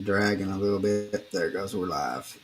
Dragging a little bit. There it goes. We're live.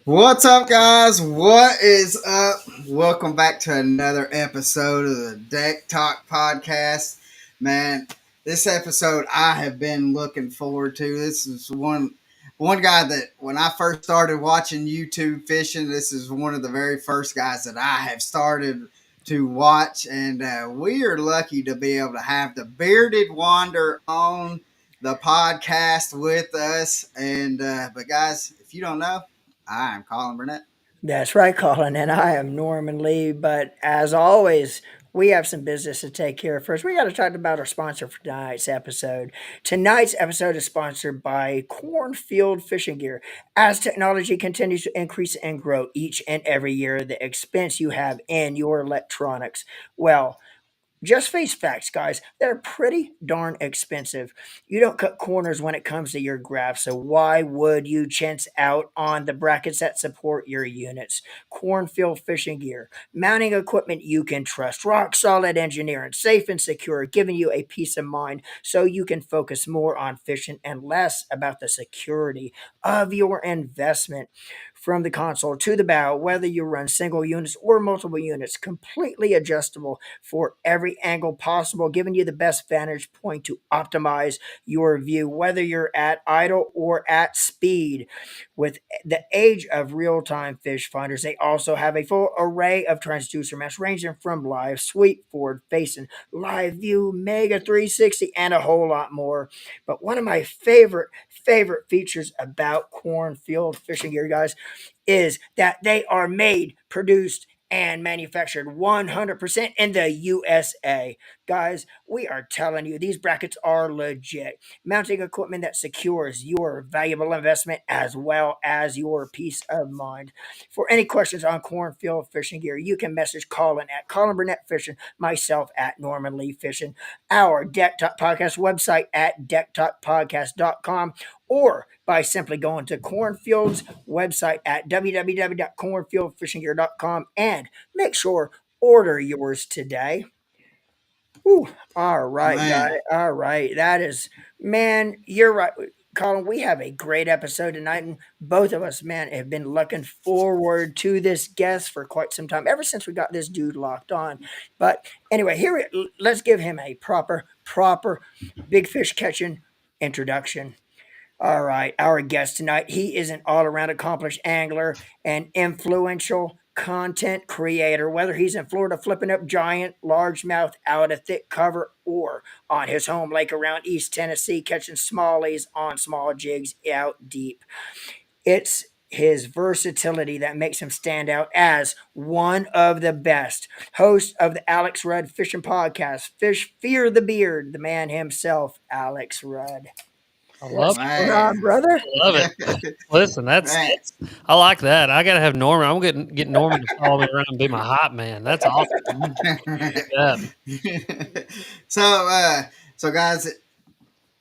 What's up, guys? What is up? Welcome back to another episode of the Deck Talk Podcast. Man, this episode I have been looking forward to. This is one guy that when I first started watching YouTube fishing, this is one of the very first guys that I have started to watch, and we are lucky to be able to have the Bearded Wander on the podcast with us. And but guys, if you don't know, I'm Colin Burnett. That's right, Colin, and I am Norman Lee. But as always, we have some business to take care of first. We got to talk about our sponsor for tonight's episode. Tonight's episode is sponsored by Cornfield Fishing Gear. As technology continues to increase and grow each and every year, the expense you have in your electronics, well, just face facts, guys. They're pretty darn expensive. You don't cut corners when it comes to your graphs, so why would you chance out on the brackets that support your units? Cornfield Fishing Gear, mounting equipment you can trust, rock solid engineering, safe and secure, giving you a peace of mind so you can focus more on fishing and less about the security of your investment. From the console to the bow, whether you run single units or multiple units, completely adjustable for every angle possible, giving you the best vantage point to optimize your view, whether you're at idle or at speed. With the age of real time fish finders, they also have a full array of transducer maps ranging from live, sweep, forward facing, live view, Mega 360, and a whole lot more. But one of my favorite features about Cornfield Fishing Gear, guys, is that they are made, produced, and manufactured 100% in the USA. Guys, we are telling you, these brackets are legit. Mounting equipment that secures your valuable investment as well as your peace of mind. For any questions on Cornfield Fishing Gear, you can message Colin at Colin Burnett Fishing, myself at Norman Lee Fishing, our Deck Talk Podcast website at decktalkpodcast.com, or by simply going to Cornfield's website at www.cornfieldfishinggear.com and make sure order yours today. Whew. All right, guys. Man, All right. That is, man, you're right. Colin, we have a great episode tonight, and both of us, man, have been looking forward to this guest for quite some time, ever since we got this dude locked on. But anyway, let's give him a proper big fish catching introduction. All right, our guest tonight, he is an all around accomplished angler and influential content creator, whether he's in Florida flipping up giant largemouth out of thick cover or on his home lake around East Tennessee catching smallies on small jigs out deep. It's his versatility that makes him stand out as one of the best. Host of the Alex Rudd Fishing Podcast, Fish Fear the Beard, the man himself, Alex Rudd. I love What's it. going on, man, brother? I love it. Listen, man. I like that. I gotta have Norman. I'm getting get Norman to follow me around and be my hype man. That's awesome. Yeah. so, so guys,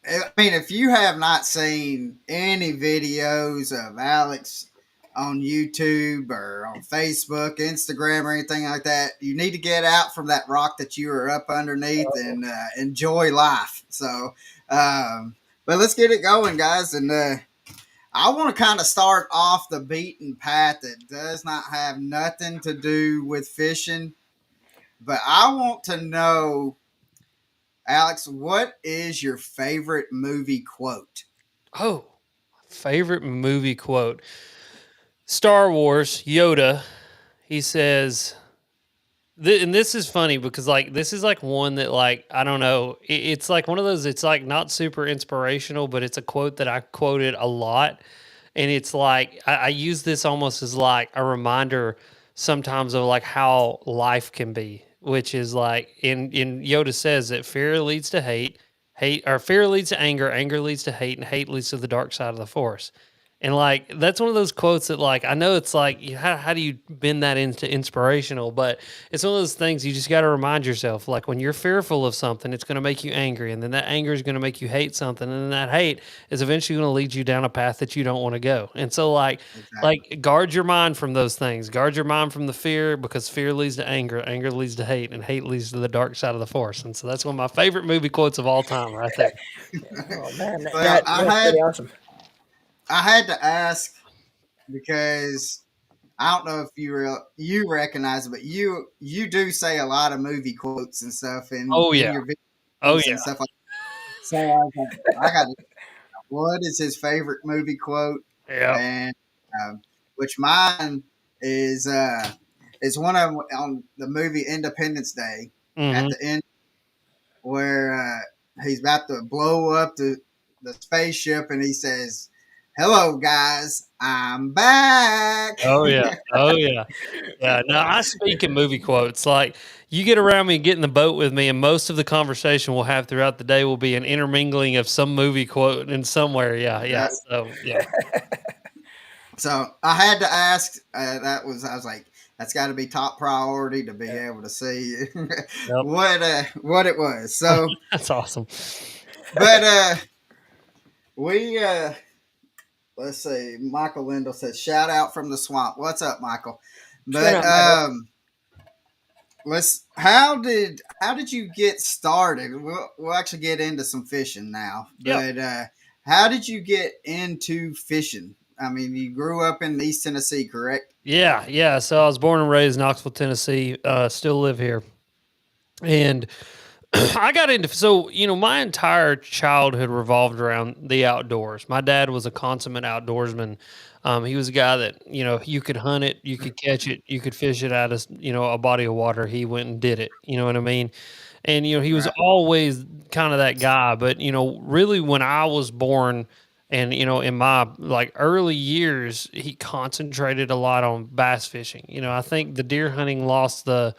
I mean, if you have not seen any videos of Alex on YouTube or on Facebook, Instagram, or anything like that, you need to get out from that rock that you are up underneath and enjoy life. So, but let's get it going, guys. And I want to kind of start off the beaten path that does not have nothing to do with fishing, but I want to know, Alex, what is your favorite movie quote? Oh, favorite movie quote. Star Wars, Yoda, he says, and this is funny because like this is like one that like I don't know, it's like one of those. It's like not super inspirational, but it's a quote that I quoted a lot, and it's like I use this almost as like a reminder sometimes of like how life can be, which is like in Yoda says that fear leads to hate, hate or fear leads to anger, anger leads to hate, and hate leads to the dark side of the force. And like that's one of those quotes that like I know it's like how do you bend that into inspirational, but it's one of those things you just got to remind yourself like when you're fearful of something, it's going to make you angry, and then that anger is going to make you hate something, and then that hate is eventually going to lead you down a path that you don't want to go. And so Exactly. guard your mind from those things. Guard your mind from the fear because fear leads to anger, anger leads to hate, and hate leads to the dark side of the force. And so that's one of my favorite movie quotes of all time, right there. Oh man, Well, that's pretty awesome. I had to ask because I don't know if you recognize it, but you do say a lot of movie quotes and stuff Oh in yeah, your oh videos yeah, and stuff like that. So I was like, I got what is his favorite movie quote, yeah. and which mine is one of on the movie Independence Day at Hmm. the end where he's about to blow up the spaceship and he says, "Hello guys, I'm back." Oh yeah, oh yeah. Yeah, no, I speak in movie quotes. Like you get around me and get in the boat with me, and most of the conversation we'll have throughout the day will be an intermingling of some movie quote in somewhere. Yeah, yeah. That- So yeah, so I had to ask. I was like, that's got to be top priority to be Yeah. able to see yep, what it was. So, that's awesome. but we let's see. Michael Lindell says, "Shout out from the swamp." What's up, Michael? What's going But on, Michael? let's. How did you get started? We'll actually get into some fishing now. Yep. But how did you get into fishing? I mean, you grew up in East Tennessee, correct? Yeah, yeah. So I was born and raised in Knoxville, Tennessee. Still live here, and I got into my entire childhood revolved around the outdoors. My dad was a consummate outdoorsman. He was a guy that you could hunt it, you could catch it, you could fish it out of a body of water. He went and did it. You know what I mean? And he was Right. always kind of that guy. But really, when I was born, and in my like early years, he concentrated a lot on bass fishing. I think the deer hunting lost the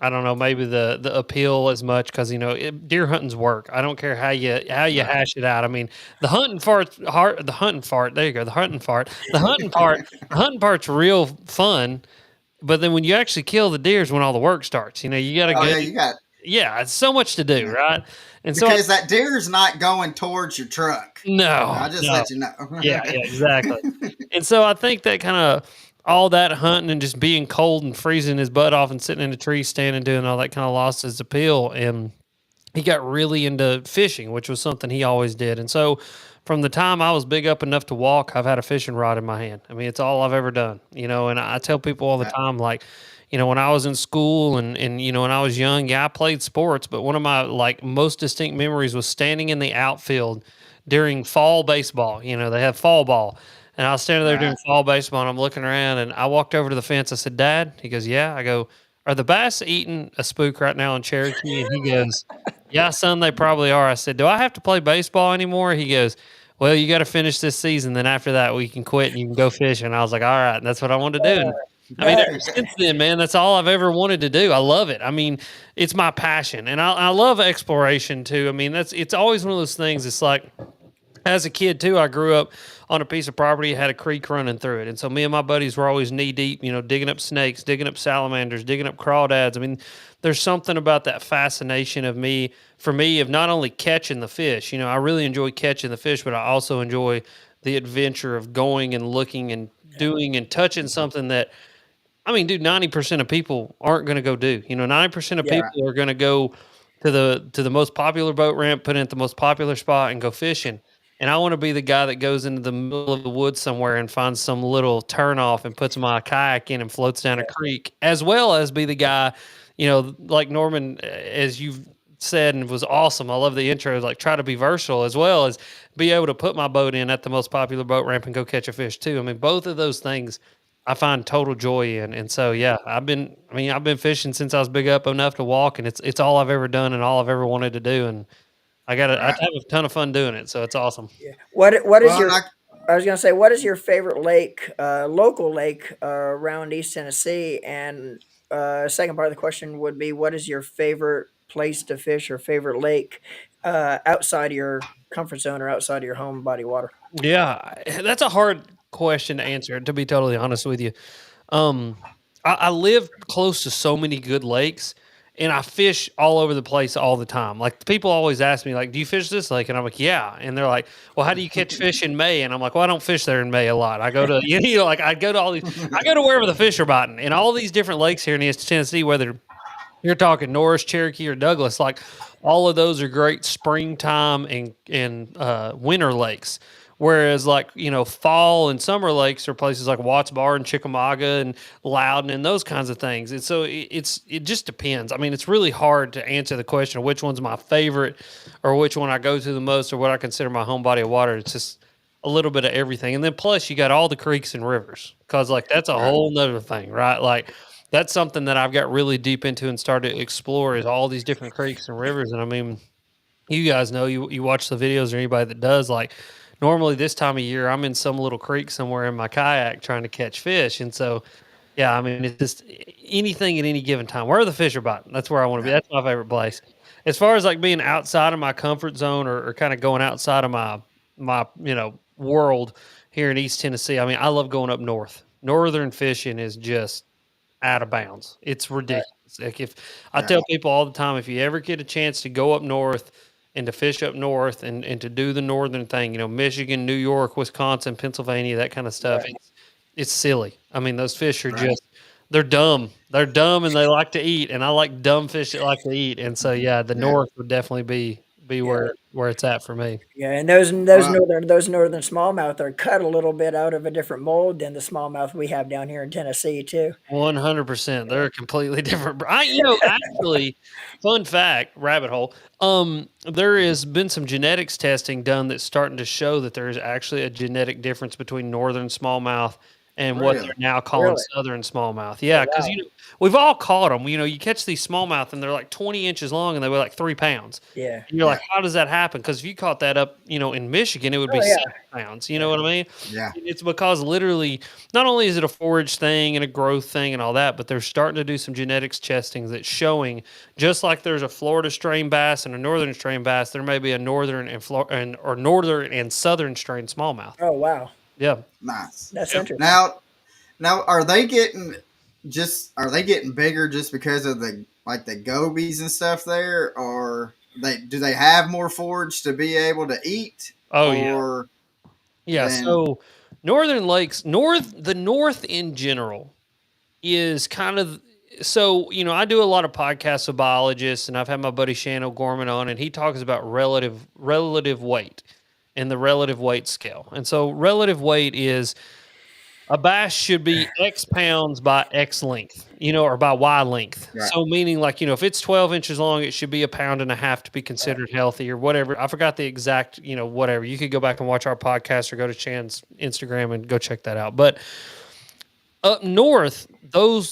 I don't know, maybe the appeal as much because deer hunting's work. I don't care how you Right. hash it out. I mean, the hunting fart's hard. The hunting fart. There you go. The hunting fart. The hunting part. The hunting part's real fun. But then when you actually kill the deer is when all the work starts. You got to Oh go. yeah, you got Yeah, it's so much to do, yeah. right? And so Because that deer's not going towards your truck. no, I'll just no. let you know. Yeah, yeah, exactly. And so I think that kind of all that hunting and just being cold and freezing his butt off and sitting in a tree stand and doing all that kind of lost his appeal. And he got really into fishing, which was something he always did. And so from the time I was big up enough to walk, I've had a fishing rod in my hand. I mean, it's all I've ever done, and I tell people all the Right. time, like, when I was in school and when I was young, yeah, I played sports, but one of my like most distinct memories was standing in the outfield during fall baseball. They have fall ball. And I was standing there Right. doing fall baseball and I'm looking around and I walked over to the fence. I said, Dad, he goes, yeah. I go, are the bass eating a spook right now in Cherokee? And he goes, yeah, son, they probably are. I said, do I have to play baseball anymore? He goes, well, you got to finish this season. Then after that, we can quit and you can go fishing. And I was like, all right. And that's what I wanted to do. And I mean, ever since then, man, that's all I've ever wanted to do. I love it. I mean, it's my passion, and I love exploration too. I mean, it's always one of those things. It's like as a kid too, I grew up on a piece of property that had a creek running through it, and so me and my buddies were always knee deep, digging up snakes, digging up salamanders, digging up crawdads. I mean, there's something about that fascination for me, of not only catching the fish. I really enjoy catching the fish, but I also enjoy the adventure of going and looking and doing and touching something that I mean, dude, 90% of people aren't going to go do. 90% of Yeah. Right. people are going to go to the most popular boat ramp, put in at the most popular spot, and go fishing. And I want to be the guy that goes into the middle of the woods somewhere and finds some little turnoff and puts my kayak in and floats down a creek, as well as be the guy, like Norman, as you've said and was awesome. I love the intro. Like try to be versatile as well as be able to put my boat in at the most popular boat ramp and go catch a fish too. I mean, both of those things I find total joy in. And so, yeah, I've been fishing since I was big up enough to walk, and it's all I've ever done and all I've ever wanted to do. And I Right. have a ton of fun doing it. So it's awesome. Yeah. What is Well, your? I was gonna say, what is your favorite lake, local lake around East Tennessee? And second part of the question would be, what is your favorite place to fish or favorite lake outside of your comfort zone or outside of your home body water? Yeah, that's a hard question to answer, to be totally honest with you. Um, I live close to so many good lakes, and I fish all over the place all the time. Like people always ask me, like, "Do you fish this lake?" And I'm like, "Yeah." And they're like, "Well, how do you catch fish in May?" And I'm like, "Well, I don't fish there in May a lot. I go to like I go to all these, I go to wherever the fish are biting, and all these different lakes here in East Tennessee, whether you're talking Norris, Cherokee, or Douglas, like all of those are great springtime and winter lakes. Whereas, like fall and summer lakes are places like Watts Bar and Chickamauga and Loudon and those kinds of things. And so it just depends. I mean, it's really hard to answer the question of which one's my favorite or which one I go to the most or what I consider my home body of water. It's just a little bit of everything. And then plus you got all the creeks and rivers because like that's a whole nother thing, right? Like that's something that I've got really deep into and started to explore is all these different creeks and rivers. And I mean, you guys know you watch the videos or anybody that does like normally this time of year I'm in some little creek somewhere in my kayak trying to catch fish. And so yeah, I mean it's just anything at any given time. Where the fish are biting, that's where I want to be. That's my favorite place. As far as like being outside of my comfort zone or kind of going outside of my world here in East Tennessee, I mean I love going up north. Northern fishing is just out of bounds. It's ridiculous. Like if I tell people all the time, if you ever get a chance to go up north and to fish up north and to do the northern thing, Michigan, New York, Wisconsin, Pennsylvania, that kind of stuff, it's silly. I mean, those fish are just they're dumb. They're dumb and they like to eat, and I like dumb fish that like to eat. And so yeah, the north would definitely be where it's at for me. Yeah, and those Well, northern smallmouth are cut a little bit out of a different mold than the smallmouth we have down here in Tennessee too. 100%. They're completely different. Actually, fun fact, rabbit hole. There has been some genetics testing done that's starting to show that there is actually a genetic difference between northern smallmouth and what really? they're now calling Really? southern smallmouth. Yeah, because Wow. we've all caught them. You catch these smallmouth and they're like 20 inches long and they weigh like 3 pounds. Yeah. And you're like, how does that happen? Because if you caught that up, in Michigan, it would be Oh yeah. 7 pounds. You know what I mean? Yeah. It's because literally, not only is it a forage thing and a growth thing and all that, but they're starting to do some genetics testing that's showing just like there's a Florida strain bass and a northern strain bass, there may be a northern or northern and southern strain smallmouth. Oh wow. Yeah. Nice. That's Yep. interesting. Now are they getting bigger just because of the gobies and stuff there, or do they have more forage to be able to eat? Oh yeah. Or Yeah. then So northern lakes, the north in general is kind of so I do a lot of podcasts with biologists, and I've had my buddy Shannon Gorman on, and he talks about relative weight and the relative weight scale. And so relative weight is a bass should be X pounds by X length, or by Y length. Right. So meaning like, if it's 12 inches long, it should be 1.5 pounds to be considered healthy or whatever. I forgot the exact, whatever. You could go back and watch our podcast or go to Chan's Instagram and go check that out. But up north, or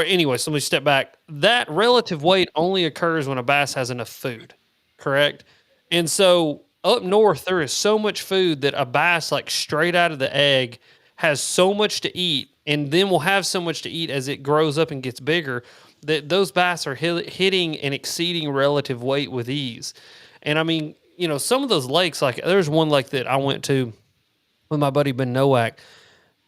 anyway, so let me step back. That relative weight only occurs when a bass has enough food, correct? And so up north, there is so much food that a bass, like straight out of the egg, has so much to eat, and then will have so much to eat as it grows up and gets bigger, that those bass are hitting and exceeding relative weight with ease. And I mean, some of those lakes, like there's one lake that I went to with my buddy Ben Nowak,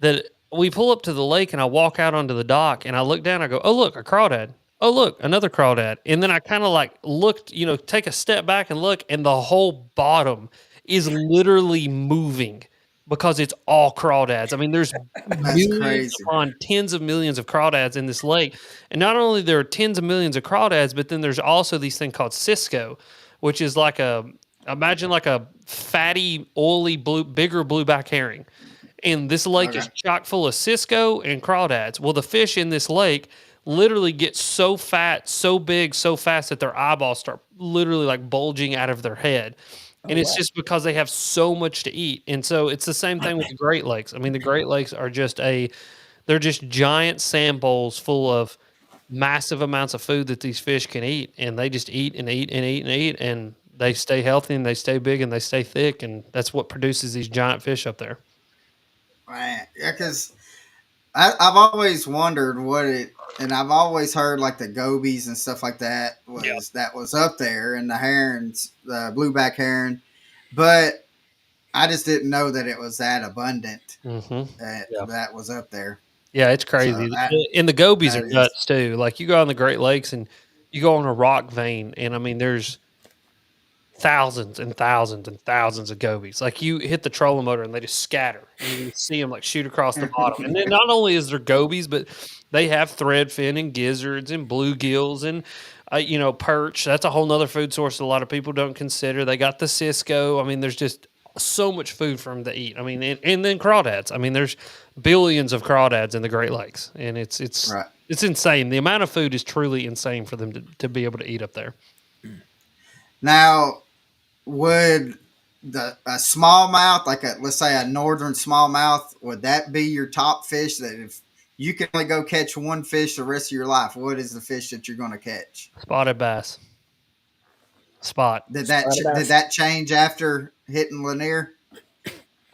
that we pull up to the lake and I walk out onto the dock and I look down, I go, oh, look, a crawdad. Oh, look, another crawdad. And then I kind of like looked, take a step back and look, and the whole bottom is literally moving because it's all crawdads. I mean, there's millions crazy. upon tens of millions of crawdads in this lake. And not only there are tens of millions of crawdads, but then there's also these thing called Cisco, which is like imagine like a fatty, oily, bigger blueback herring. And this lake is chock full of Cisco and crawdads. Well, the fish in this lake literally get so fat, so big, so fast that their eyeballs start literally like bulging out of their head. And it's just because they have so much to eat. And so it's the same thing with the Great Lakes. I mean, the Great Lakes are they're just giant sand bowls full of massive amounts of food that these fish can eat. And they just eat and eat and eat and eat. And they stay healthy and they stay big and they stay thick. And that's what produces these giant fish up there. man, yeah, because I've always wondered what it, and I've always heard like the gobies and stuff like that Yeah. was up there, and the herons, the blueback heron, but I just didn't know that it was that abundant Hmm. that Yeah. that was up there. Yeah, it's So crazy. And the gobies that are is nuts too. Like you go on the Great Lakes and you go on a rock vein, and I mean, there's thousands and thousands and thousands of gobies. Like you hit the trolling motor and they just scatter, and you see them like shoot across the bottom. And then not only is there gobies, but they have threadfin and gizzards and bluegills and perch. That's a whole nother food source that a lot of people don't consider. They got the Cisco. I mean, there's just so much food for them to eat. I mean, and then crawdads. I mean, there's billions of crawdads in the Great Lakes, and it's right. it's insane. The amount of food is truly insane for them to be able to eat up there. Now, would a smallmouth, like let's say a northern smallmouth, would that be your top fish? That if you can only go catch one fish the rest of your life, what is the fish that you're going to catch? Spotted bass. Spot. Did that change after hitting Lanier?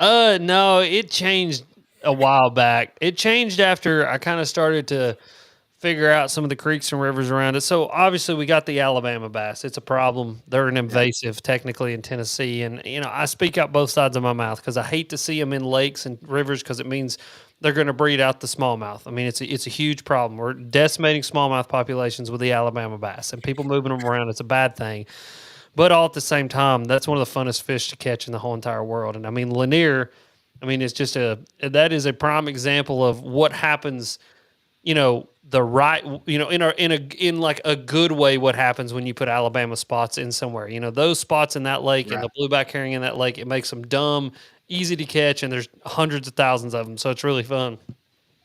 No, it changed a while back. It changed after I kind of started to figure out some of the creeks and rivers around it. So obviously we got the Alabama bass. It's a problem. They're an invasive technically in Tennessee. And, I speak out both sides of my mouth because I hate to see them in lakes and rivers because it means they're going to breed out the smallmouth. I mean, it's a huge problem. We're decimating smallmouth populations with the Alabama bass, and people moving them around. It's a bad thing. But all at the same time, that's one of the funnest fish to catch in the whole entire world. And I mean, Lanier, it's just that is a prime example of what happens, the right, in like a good way, what happens when you put Alabama spots in somewhere. Those spots in that lake and Right. the blueback herring in that lake, it makes them dumb, easy to catch, and there's hundreds of thousands of them. So it's really fun.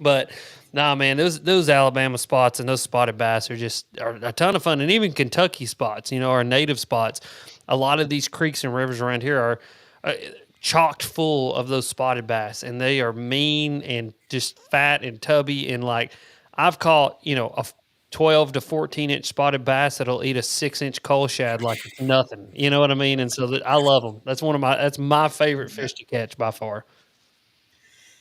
But nah, man, those Alabama spots and those spotted bass are a ton of fun, and even Kentucky spots, our native spots. A lot of these creeks and rivers around here are chocked full of those spotted bass, and they are mean and just fat and tubby. And like I've caught, a 12 to 14-inch spotted bass that'll eat a 6-inch coal shad like it's nothing. You know what I mean? And so I love them. That's my favorite fish to catch by far.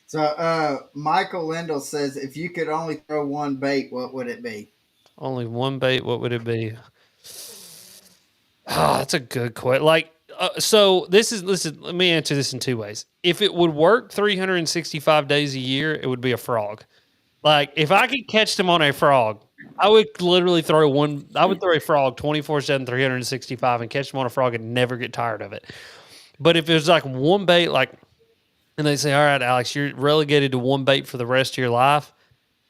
So Michael Lindell says, if you could only throw one bait, what would it be? Only one bait, what would it be? Oh, that's a good question. Like, so listen, let me answer this in two ways. If it would work 365 days a year, it would be a frog. Like, if I could catch them on a frog, I would literally I would throw a frog 24/7, 365 and catch them on a frog and never get tired of it. But if there's like one bait, and they say, all right, Alex, you're relegated to one bait for the rest of your life,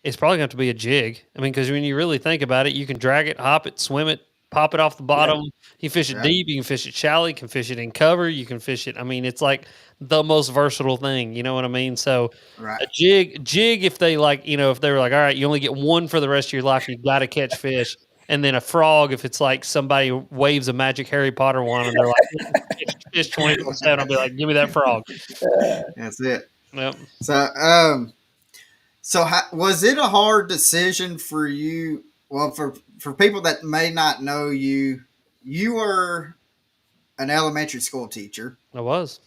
it's probably going to have to be a jig. I mean, because when you really think about it, you can drag it, hop it, swim it, pop it off the bottom. You can fish it Yeah. deep. You can fish it shallow. You can fish it in cover. You can fish it. I mean, it's like the most versatile thing. You know what I mean? So Right. a jig, if they if they were like, all right, you only get one for the rest of your life, you got to catch fish. And then a frog, if it's like somebody waves a magic Harry Potter wand and they're like, fish 24/7, I'll be like, give me that frog. That's it. Yep. So was it a hard decision for you? Well, for people that may not know you, you were an elementary school teacher. I was.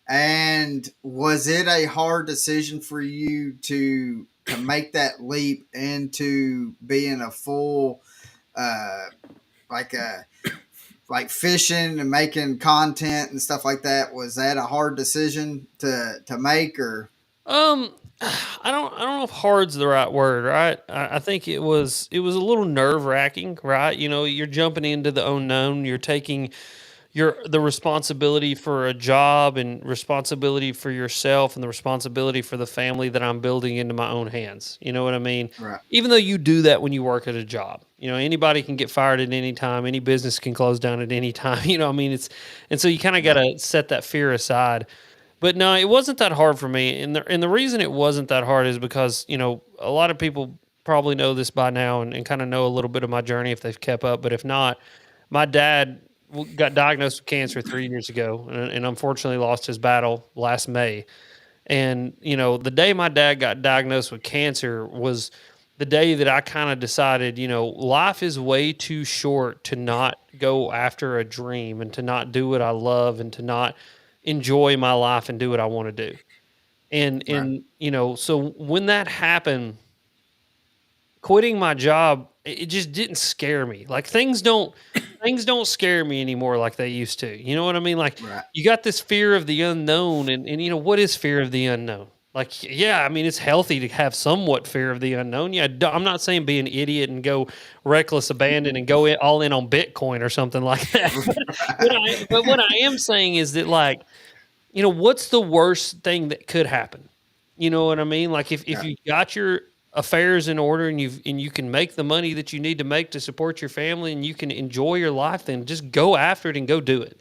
And was it a hard decision for you to make that leap into being a full like fishing and making content and stuff like that? Was that a hard decision to make, or I don't know if hard's the right word, right? I think it was a little nerve wracking, right? You're jumping into the unknown. You're taking the responsibility for a job and responsibility for yourself and the responsibility for the family that I'm building into my own hands. You know what I mean? right? Even though you do that when you work at a job, anybody can get fired at any time. Any business can close down at any time. And so you kind of got to set that fear aside. But no, it wasn't that hard for me. And the reason it wasn't that hard is because, a lot of people probably know this by now and kind of know a little bit of my journey if they've kept up. But if not, my dad got diagnosed with cancer 3 years ago and unfortunately lost his battle last May. And, the day my dad got diagnosed with cancer was the day that I kind of decided, life is way too short to not go after a dream and to not do what I love and to not enjoy my life and do what I want to do. And so when that happened, quitting my job, it just didn't scare me. Like things don't scare me anymore like they used to. You know what I mean? Like Right. you got this fear of the unknown, and what is fear of the unknown? Like, yeah, I mean, it's healthy to have somewhat fear of the unknown. Yeah, I'm not saying be an idiot and go reckless abandon and go all in on Bitcoin or something like that. But what I am saying is that, like, what's the worst thing that could happen? You know what I mean? Like if Yeah. you got your affairs in order and you can make the money that you need to make to support your family and you can enjoy your life, then just go after it and go do it.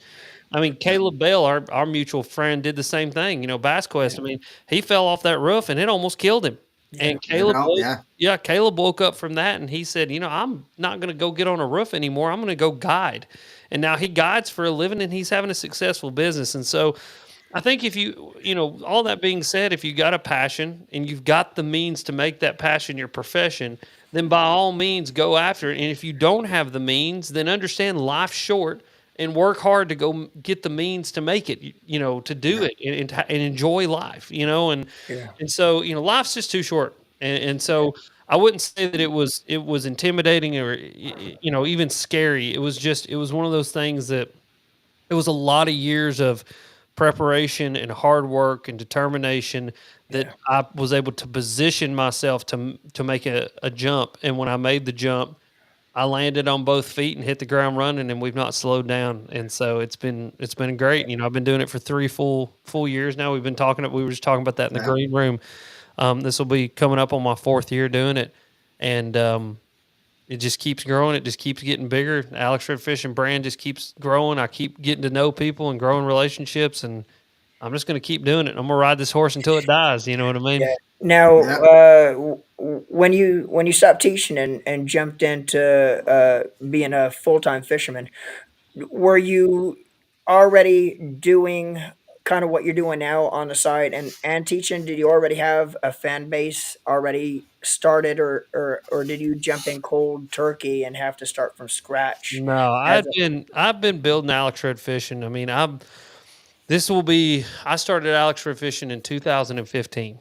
I mean, Caleb Bell, our mutual friend, did the same thing. Bass Quest. I mean, he fell off that roof and it almost killed him. And Caleb woke up from that and he said, I'm not going to go get on a roof anymore. I'm going to go guide. And now he guides for a living and he's having a successful business. And so I think if all that being said, if you got a passion and you've got the means to make that passion your profession, then by all means go after it. And if you don't have the means, then understand life's short and work hard to go get the means to make it, to do it and enjoy life, and, Yeah. and so, life's just too short. And so I wouldn't say that it was intimidating or, even scary. It was one of those things that it was a lot of years of preparation and hard work and determination that I was able to position myself to make a jump. And when I made the jump, I landed on both feet and hit the ground running, and we've not slowed down. And so it's been great. I've been doing it for 3 full years now. We were just talking about that in the Yeah. green room. This will be coming up on my 4th year doing it, and it just keeps growing. It just keeps getting bigger. Alex Red Fishing brand just keeps growing. I keep getting to know people and growing relationships, and I'm just going to keep doing it. I'm going to ride this horse until it dies. You know what I mean? Yeah. Now, Yeah. when you stopped teaching and jumped into being a full-time fisherman, were you already doing kind of what you're doing now on the side and teaching? Did you already have a fan base already started, or did you jump in cold turkey and have to start from scratch? No, As I've been building Alex Red Fishing. I mean, I started Alex Red Fishing in 2015.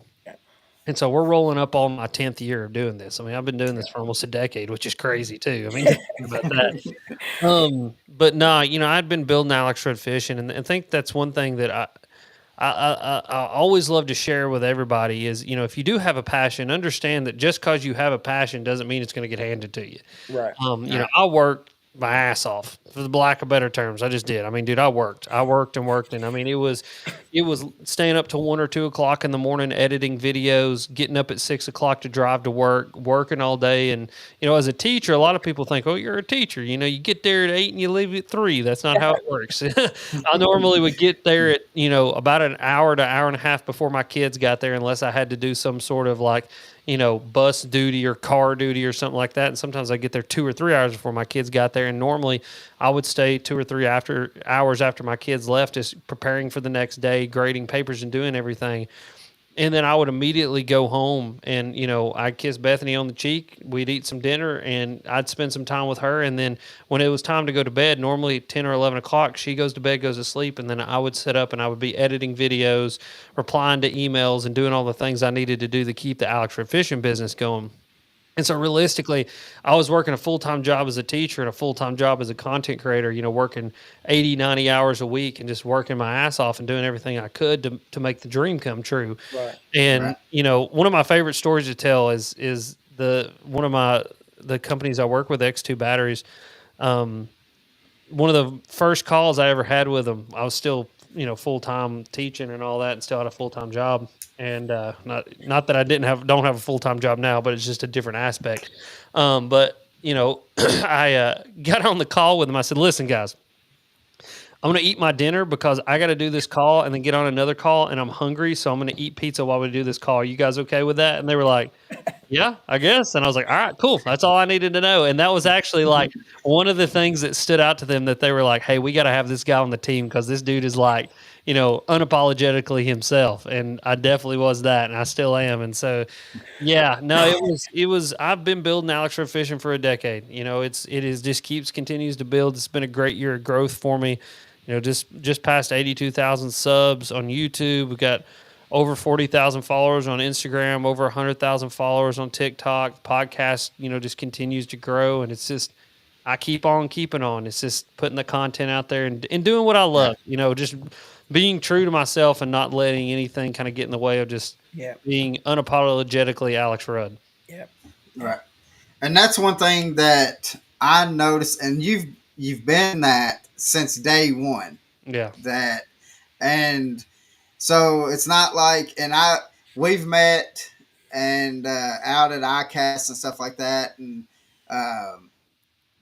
And so we're rolling up on my 10th year of doing this. I mean, I've been doing this for almost a decade, which is crazy too. I mean, think about that. But no, I'd been building Alex Red Fishing, and I think that's one thing that I always love to share with everybody is, if you do have a passion, understand that just because you have a passion doesn't mean it's going to get handed to you. right. I worked my ass off, for the lack of better terms. I just did. I mean, dude, I worked and worked. And I mean, it was staying up till 1 or 2 o'clock in the morning, editing videos, getting up at 6 o'clock to drive to work, working all day. And, as a teacher, a lot of people think, oh, you're a teacher. You get there at 8 and you leave at 3. That's not how it works. I normally would get there at, about an hour to hour and a half before my kids got there, unless I had to do some sort of like, bus duty or car duty or something like that. And sometimes I get there 2 or 3 hours before my kids got there. And normally I would stay 2 or 3 hours after my kids left, just preparing for the next day, grading papers and doing everything. And then I would immediately go home and, I'd kiss Bethany on the cheek. We'd eat some dinner and I'd spend some time with her. And then when it was time to go to bed, normally 10 or 11 o'clock, she goes to bed, goes to sleep. And then I would sit up and I would be editing videos, replying to emails, and doing all the things I needed to do to keep the Alex Red Fishing business going. And so realistically, I was working a full-time job as a teacher and a full-time job as a content creator, working 80, 90 hours a week and just working my ass off and doing everything I could to make the dream come true. Right. And, one of my favorite stories to tell is the companies I work with, X2 Batteries. One of the first calls I ever had with them, I was still, full-time teaching and all that, and still had a full-time job. And not that I don't have a full-time job now, but it's just a different aspect. But I got on the call with them. I said, listen, guys, I'm going to eat my dinner because I got to do this call and then get on another call, and I'm hungry, so I'm going to eat pizza while we do this call. Are you guys okay with that? And they were like, yeah, I guess. And I was like, all right, cool. That's all I needed to know. And that was actually like one of the things that stood out to them, that they were like, hey, we got to have this guy on the team because this dude is like, unapologetically himself. And I definitely was that, and I still am. And so, yeah, no, it was, I've been building Alex Red Fishing for a decade. Continues to build. It's been a great year of growth for me. Just past 82,000 subs on YouTube. We've got over 40,000 followers on Instagram, over 100,000 followers on TikTok. Podcast, just continues to grow, and it's just I keep on keeping on. It's just putting the content out there and doing what I love. Just being true to myself and not letting anything kind of get in the way of just Yeah. being unapologetically Alex Rudd. Yep. Right. And that's one thing that I noticed, and you've been that since day one. Yeah. And so it's not like, and we've met and out at ICAST and stuff like that, and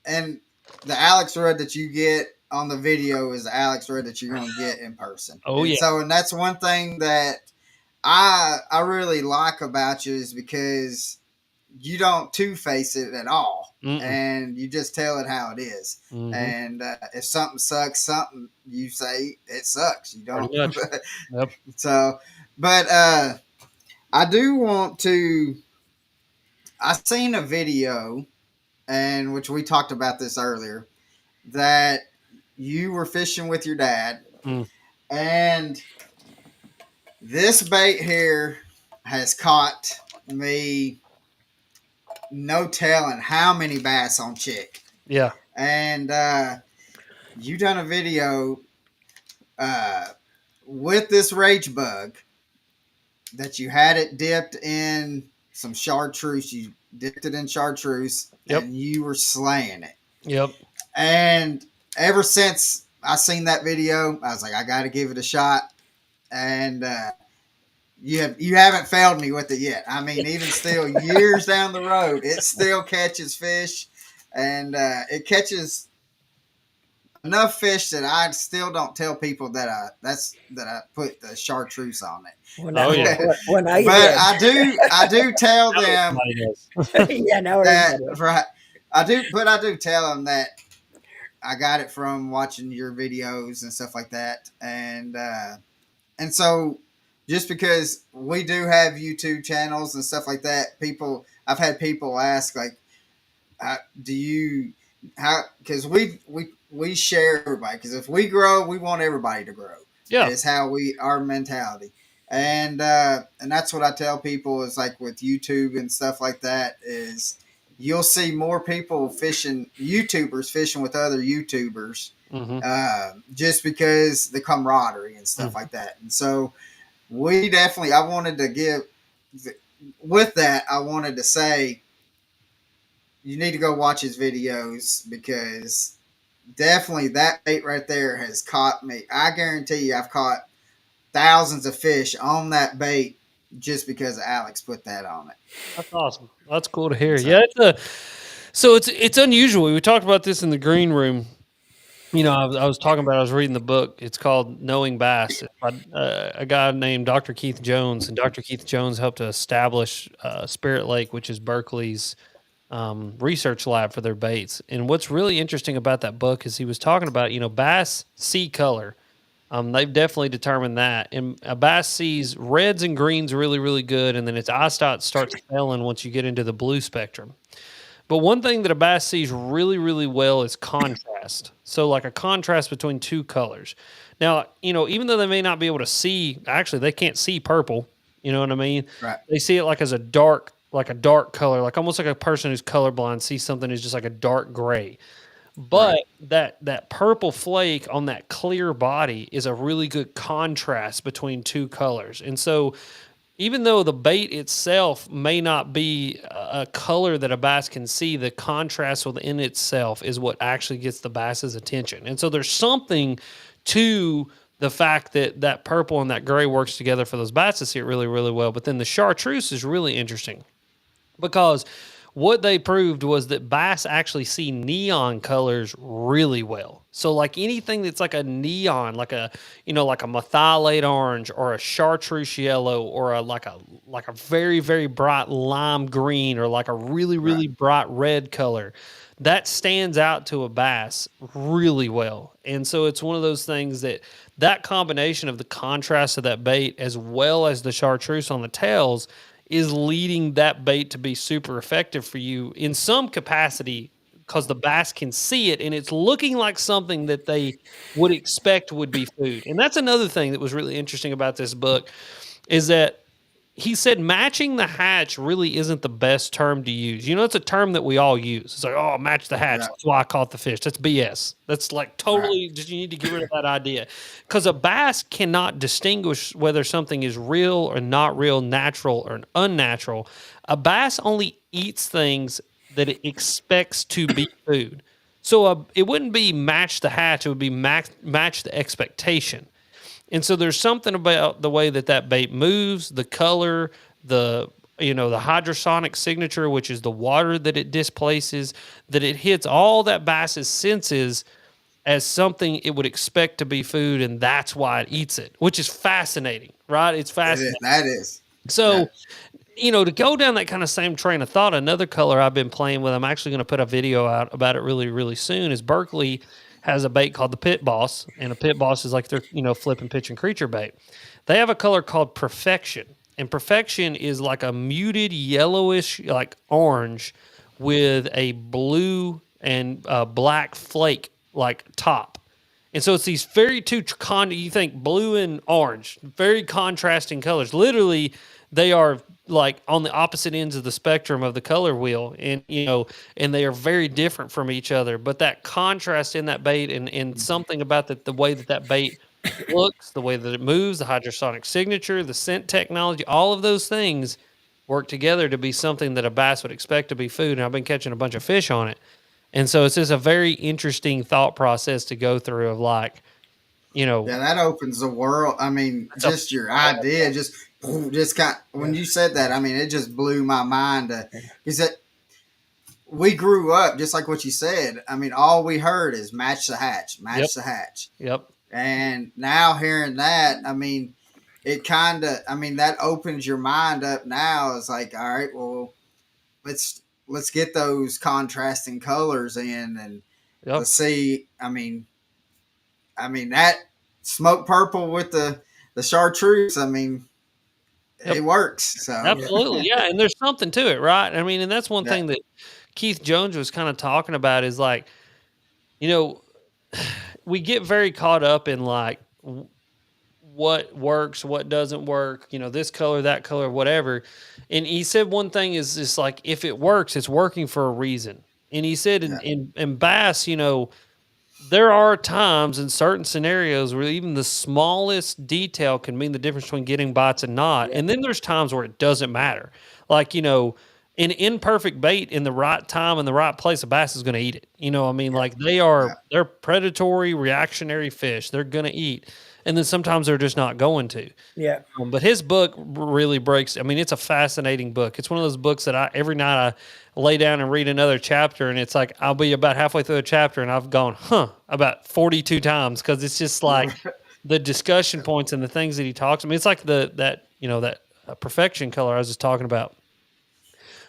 the Alex Rudd that you get on the video is the Alex Rudd that you're going to get in person. Oh, yeah. And that's one thing that I really like about you, is because you don't two-face it at all. Mm-mm. And you just tell it how it is. Mhm. And if something sucks, you say it sucks. You don't. Pretty much. Yep. So, but I do want to. I seen a video, and which we talked about this earlier, that you were fishing with your dad, and this bait here has caught me no telling how many bass on chick. Yeah. And you done a video with this rage bug that you had it dipped in some chartreuse. You dipped it in chartreuse, Yep. and you were slaying it. Yep. And ever since I seen that video, I was like, I got to give it a shot. And you haven't failed me with it yet. I mean, even still, years down the road, it still catches fish, and it catches enough fish that I still don't tell people that I put the chartreuse on it. Well, now, Oh, yeah. well, now you But did. I do tell them Everybody does. Yeah, now that everybody does. right. I do tell them that I got it from watching your videos and stuff like that, and so just because we do have YouTube channels and stuff like that, I've had people ask like, because we share everybody, because if we grow, we want everybody to grow. Yeah. It's how our mentality. And that's what I tell people is, like, with YouTube and stuff like that, is you'll see more people YouTubers fishing with other YouTubers, just because the camaraderie and stuff like that. And so I wanted to say, you need to go watch his videos, because definitely that bait right there has caught me. I guarantee you I've caught thousands of fish on that bait just because Alex put that on it. That's awesome. That's cool to hear. Yeah, it's unusual. We talked about this in the green room. I was reading the book. It's called Knowing Bass. It's by a guy named Dr. Keith Jones, and Dr. Keith Jones helped to establish Spirit Lake, which is Berkeley's research lab for their baits. And what's really interesting about that book is he was talking about, bass see color. They've definitely determined that. And a bass sees reds and greens really, really good, and then its eyesight starts failing once you get into the blue spectrum. But one thing that a bass sees really, really well is contrast. So like a contrast between two colors. Now, even though they may not be able to see, actually they can't see purple, you know what I mean? Right. They see it like as a dark color, like almost like a person who's colorblind sees something as just like a dark gray. But that purple flake on that clear body is a really good contrast between two colors. And so even though the bait itself may not be a color that a bass can see, the contrast within itself is what actually gets the bass's attention. And so there's something to the fact that purple and that gray works together for those bass to see it really, really well. But then the chartreuse is really interesting, because what they proved was that bass actually see neon colors really well. So like anything that's like a neon, like a methylate orange or a chartreuse yellow or like a very, very bright lime green or like a really, really bright red color, that stands out to a bass really well. And so it's one of those things that combination of the contrast of that bait as well as the chartreuse on the tails is leading that bait to be super effective for you in some capacity, because the bass can see it and it's looking like something that they would expect would be food. And that's another thing that was really interesting about this book is that he said matching the hatch really isn't the best term to use. You know, it's a term that we all use. It's like, oh, match the hatch. Yeah. That's why I caught the fish. That's BS. That's like Right. totally just, you need to get rid of that idea. Because a bass cannot distinguish whether something is real or not real, natural or unnatural. A bass only eats things that it expects to be food. So it wouldn't be match the hatch, it would be match the expectation. And so there's something about the way that that bait moves, the color, the the hydrosonic signature, which is the water that it displaces, that it hits all that bass's senses as something it would expect to be food, and that's why it eats it, which is fascinating, right? It's It is. fascinating. That is. Yeah. So, to go down that kind of same train of thought, another color I've been playing with, I'm actually going to put a video out about it really, really soon, is Berkeley has a bait called the Pit Boss, and a Pit Boss is like their, flipping pitch and creature bait. They have a color called Perfection, and Perfection is like a muted yellowish, like orange, with a blue and black flake like top. And so it's these very you think blue and orange, very contrasting colors. Literally, they are like on the opposite ends of the spectrum of the color wheel, and and they are very different from each other. But that contrast in that bait, and something about the way that bait looks, the way that it moves, the hydrosonic signature, the scent technology, all of those things work together to be something that a bass would expect to be food. And I've been catching a bunch of fish on it. And so it's just a very interesting thought process to go through of like, Yeah, that opens the world. I mean, It's a- just your idea, just kind. When you said that, I mean, it just blew my mind. Is that we grew up just like what you said. I mean, all we heard is match the hatch, Yep. match the hatch, Yep. and now hearing that, I mean, it kind of, I mean, that opens your mind up. Now it's like, all right, well, let's get those contrasting colors in, and Yep. let's see. I mean that smoke purple with the chartreuse. I mean, Yep. it works. So Absolutely. Yeah. And there's something to it, right? I mean, and that's one Yeah. thing that Keith Jones was kind of talking about is like, we get very caught up in like what works, what doesn't work, this color, that color, whatever. And he said one thing is just like, if it works, it's working for a reason. And he said Yeah. in bass, there are times in certain scenarios where even the smallest detail can mean the difference between getting bites and not. And then there's times where it doesn't matter. Like, an imperfect bait in the right time and the right place, a bass is going to eat it. Like they're predatory, reactionary fish. They're going to eat. And then sometimes they're just not going to. Yeah. But his book really breaks. I mean, it's a fascinating book. It's one of those books that every night I lay down and read another chapter, and it's like I'll be about halfway through a chapter, and I've gone, about 42 times, because it's just like the discussion points and the things that he talks. I mean, it's like that perfection color I was just talking about.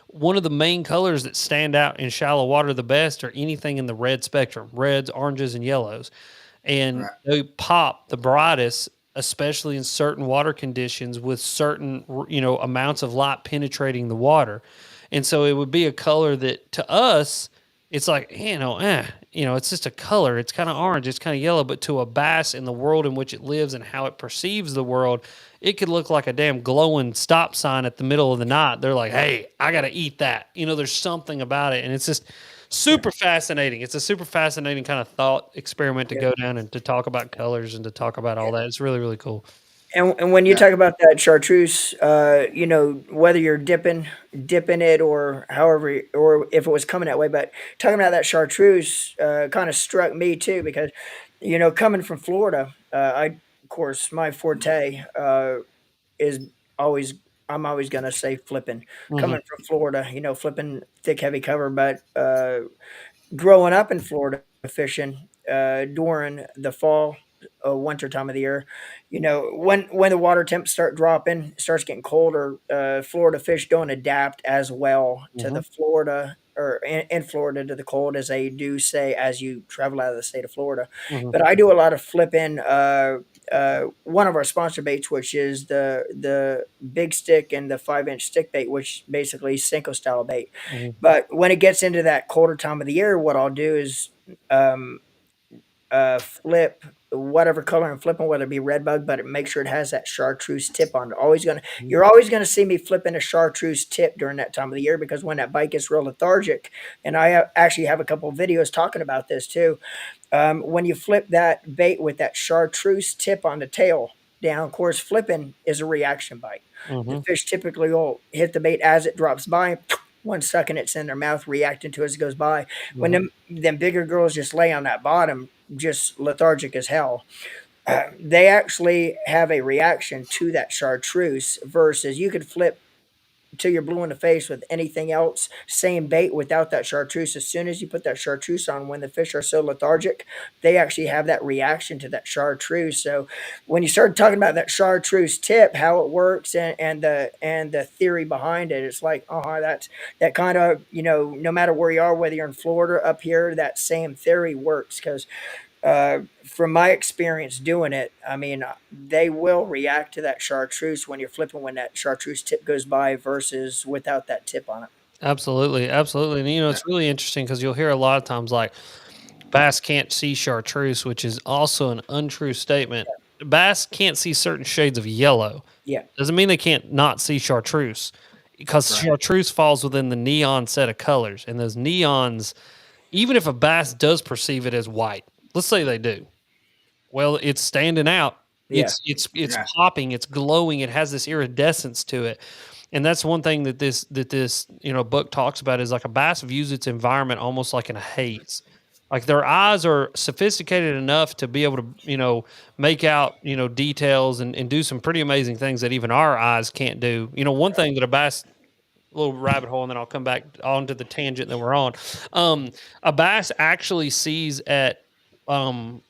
One of the main colors that stand out in shallow water the best are anything in the red spectrum: reds, oranges, and yellows. And Right. they pop the brightest, especially in certain water conditions with certain amounts of light penetrating the water. And so it would be a color that to us it's like, it's just a color. It's kind of orange, it's kind of yellow, but to a bass in the world in which it lives and how it perceives the world, it could look like a damn glowing stop sign at the middle of the night. They're like, hey, I got to eat that. There's something about it, and it's just super fascinating. It's a super fascinating kind of thought experiment to go down and to talk about colors and to talk about all that. It's really, really cool. And when you Yeah. talk about that chartreuse, whether you're dipping it or however, or if it was coming that way, but talking about that chartreuse kind of struck me too because, coming from Florida, of course, my forte is always, I'm always gonna say flipping. Mhm. Coming from Florida, flipping thick, heavy cover, but growing up in Florida fishing during the fall, winter time of the year, when the water temps start dropping, starts getting colder. Florida fish don't adapt as well to the Mhm. Florida or in Florida to the cold as they do say as you travel out of the state of Florida. Mhm. But I do a lot of flipping. One of our sponsor baits, which is the big stick and the 5-inch stick bait, which basically Senko style bait. Mhm. But when it gets into that colder time of the year, what I'll do is flip whatever color I'm flipping, whether it be red bug, but make sure it has that chartreuse tip on it. You're always gonna see me flipping a chartreuse tip during that time of the year because when that bite gets real lethargic, and actually have a couple of videos talking about this too. When you flip that bait with that chartreuse tip on the tail down, of course, flipping is a reaction bite. The Mm-hmm. fish typically will hit the bait as it drops by. One sucking it's in their mouth, reacting to it as it goes by. When them bigger girls just lay on that bottom, just lethargic as hell, they actually have a reaction to that chartreuse. Versus you could flip till you're blue in the face with anything else, same bait without that chartreuse. As soon as you put that chartreuse on, when the fish are so lethargic, they actually have that reaction to that chartreuse. So when you start talking about that chartreuse tip, how it works, and the theory behind it, it's like, that's that kind of, no matter where you are, whether you're in Florida up here, that same theory works because from my experience doing it, I mean, they will react to that chartreuse when you're flipping when that chartreuse tip goes by versus without that tip on it. Absolutely, absolutely. And Yeah. it's really interesting because you'll hear a lot of times like bass can't see chartreuse, which is also an untrue statement. Bass can't see certain shades of yellow. Yeah, Doesn't mean they can't not see chartreuse because Right. chartreuse falls within the neon set of colors. And those neons, even if a bass does perceive it as white, let's say they do, well, it's standing out. yeah, It's Yeah. popping, it's glowing, it has this iridescence to it. And that's one thing that this book talks about is like a bass views its environment almost like in a haze. Like their eyes are sophisticated enough to be able to, make out, details and do some pretty amazing things that even our eyes can't do. One thing that a bass little rabbit hole, and then I'll come back onto the tangent that we're on. A bass actually sees at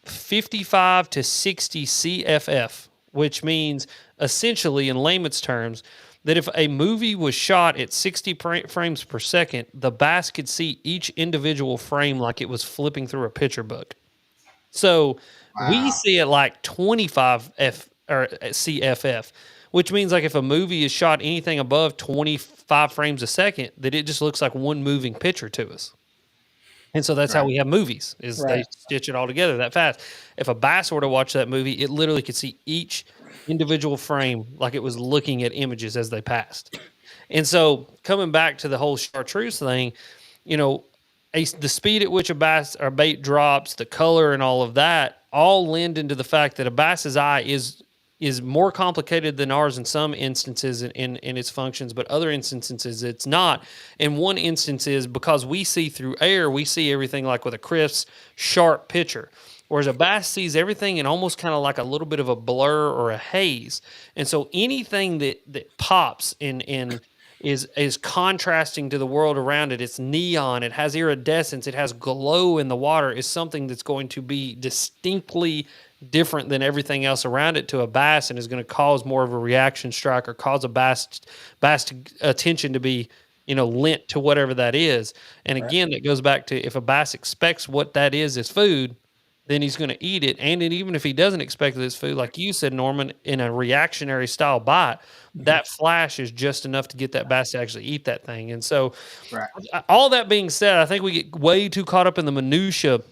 55 to 60 CFF, which means essentially, in layman's terms, that if a movie was shot at 60 frames per second, the bass could see each individual frame like it was flipping through a picture book. So we Wow. see it like 25 F or CFF, which means like if a movie is shot anything above 25 frames a second, that it just looks like one moving picture to us. And so that's how Right. we have movies is they Right. stitch it all together that fast. If a bass were to watch that movie, it literally could see each individual frame like it was looking at images as they passed. And so coming back to the whole chartreuse thing, you know, the speed at which a bass or bait drops, the color and all of that all lend into the fact that a bass's eye is more complicated than ours in some instances in its functions, but other instances it's not. And one instance is because we see through air, we see everything like with a crisp, sharp picture. Whereas a bass sees everything in almost kind of like a little bit of a blur or a haze. And so anything that pops in is contrasting to the world around it. It's neon, it has iridescence, it has glow in the water, is something that's going to be distinctly different than everything else around it to a bass and is going to cause more of a reaction strike or cause a bass attention to be lent to whatever that is. And again, that goes back to if a bass expects what that is as food, then he's going to eat it. And then even if he doesn't expect it as food, like you said, Norman, in a reactionary style bite, that flash is just enough to get that bass to actually eat that thing. And so, Right. all that being said, I think we get way too caught up in the minutia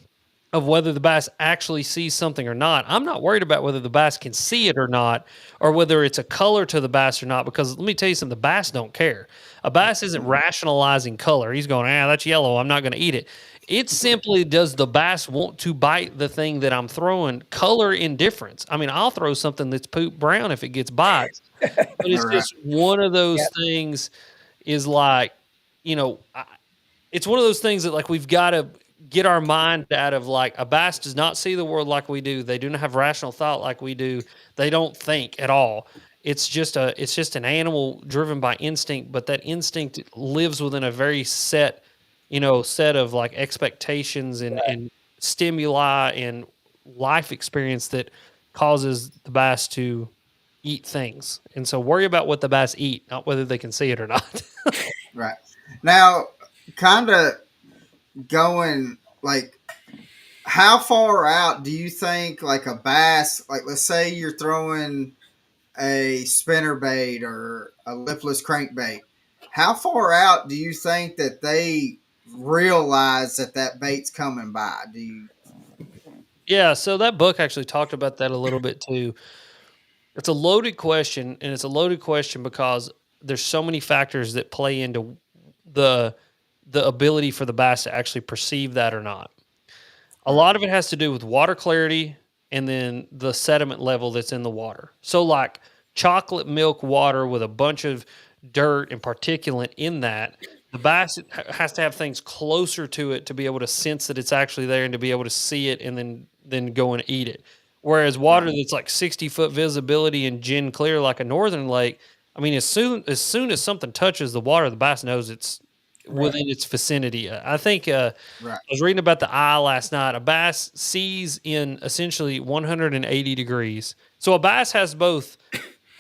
of whether the bass actually sees something or not. I'm not worried about whether the bass can see it or not, or whether it's a color to the bass or not, because let me tell you something, the bass don't care. A bass isn't rationalizing color. He's going, that's yellow, I'm not going to eat it. It simply does the bass want to bite the thing that I'm throwing. Color indifference. I mean, I'll throw something that's poop brown if it gets bites, but it's All right. just one of those Yep. things is like, it's one of those things that like we've got to get our mind out of. Like a bass does not see the world like we do. They do not have rational thought like we do. They don't think at all. It's just an animal driven by instinct, but that instinct lives within a very set of like expectations and stimuli and life experience that causes the bass to eat things. And so worry about what the bass eat, not whether they can see it or not. Right. Now, kind of going like, how far out do you think like a bass, like let's say you're throwing a spinner bait or a lipless crankbait, how far out do you think that they realize that that bait's coming by? Do you? Yeah, so that book actually talked about that a little bit too. It's a loaded question, and it's a loaded question because there's so many factors that play into the the ability for the bass to actually perceive that or not. A Right. lot of it has to do with water clarity and then the sediment level that's in the water. So, like chocolate milk water with a bunch of dirt and particulate in that, the bass has to have things closer to it to be able to sense that it's actually there and to be able to see it and then go and eat it. Whereas water Right. that's like 60-foot visibility and gin clear like a northern lake, I mean, as soon as something touches the water, the bass knows it's Right. within its vicinity. I think Right. I was reading about the eye last night. A bass sees in essentially 180 degrees. So a bass has both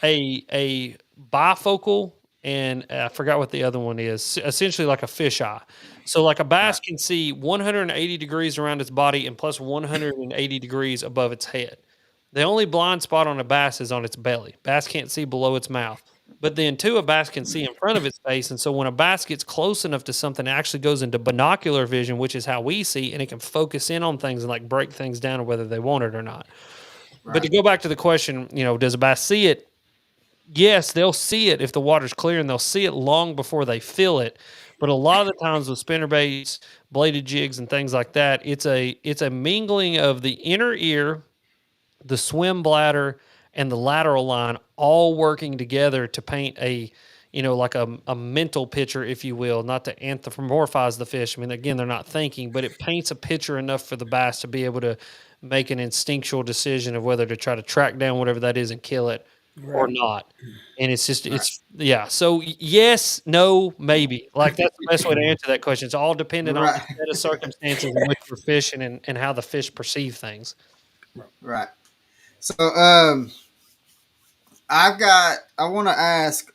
a bifocal and I forgot what the other one is. Essentially like a fish eye. So like a bass Right. can see 180 degrees around its body and plus 180 degrees above its head. The only blind spot on a bass is on its belly. Bass can't see below its mouth. But then, too, a bass can see in front of its face. And so, when a bass gets close enough to something, it actually goes into binocular vision, which is how we see, and it can focus in on things and like break things down, or whether they want it or not. But Right. to go back to the question, does a bass see it? Yes, they'll see it if the water's clear, and they'll see it long before they feel it. But a lot of the times with spinner baits, bladed jigs, and things like that, it's a mingling of the inner ear, the swim bladder, and the lateral line all working together to paint like a mental picture, if you will, not to anthropomorphize the fish. I mean, again, they're not thinking, but it paints a picture enough for the bass to be able to make an instinctual decision of whether to try to track down whatever that is and kill it or Right. not. And it's just, Right. yeah. So yes, no, maybe. Like that's the best way to answer that question. It's all dependent on the Right. set of circumstances in which we're fishing and how the fish perceive things. Right. So, I want to ask,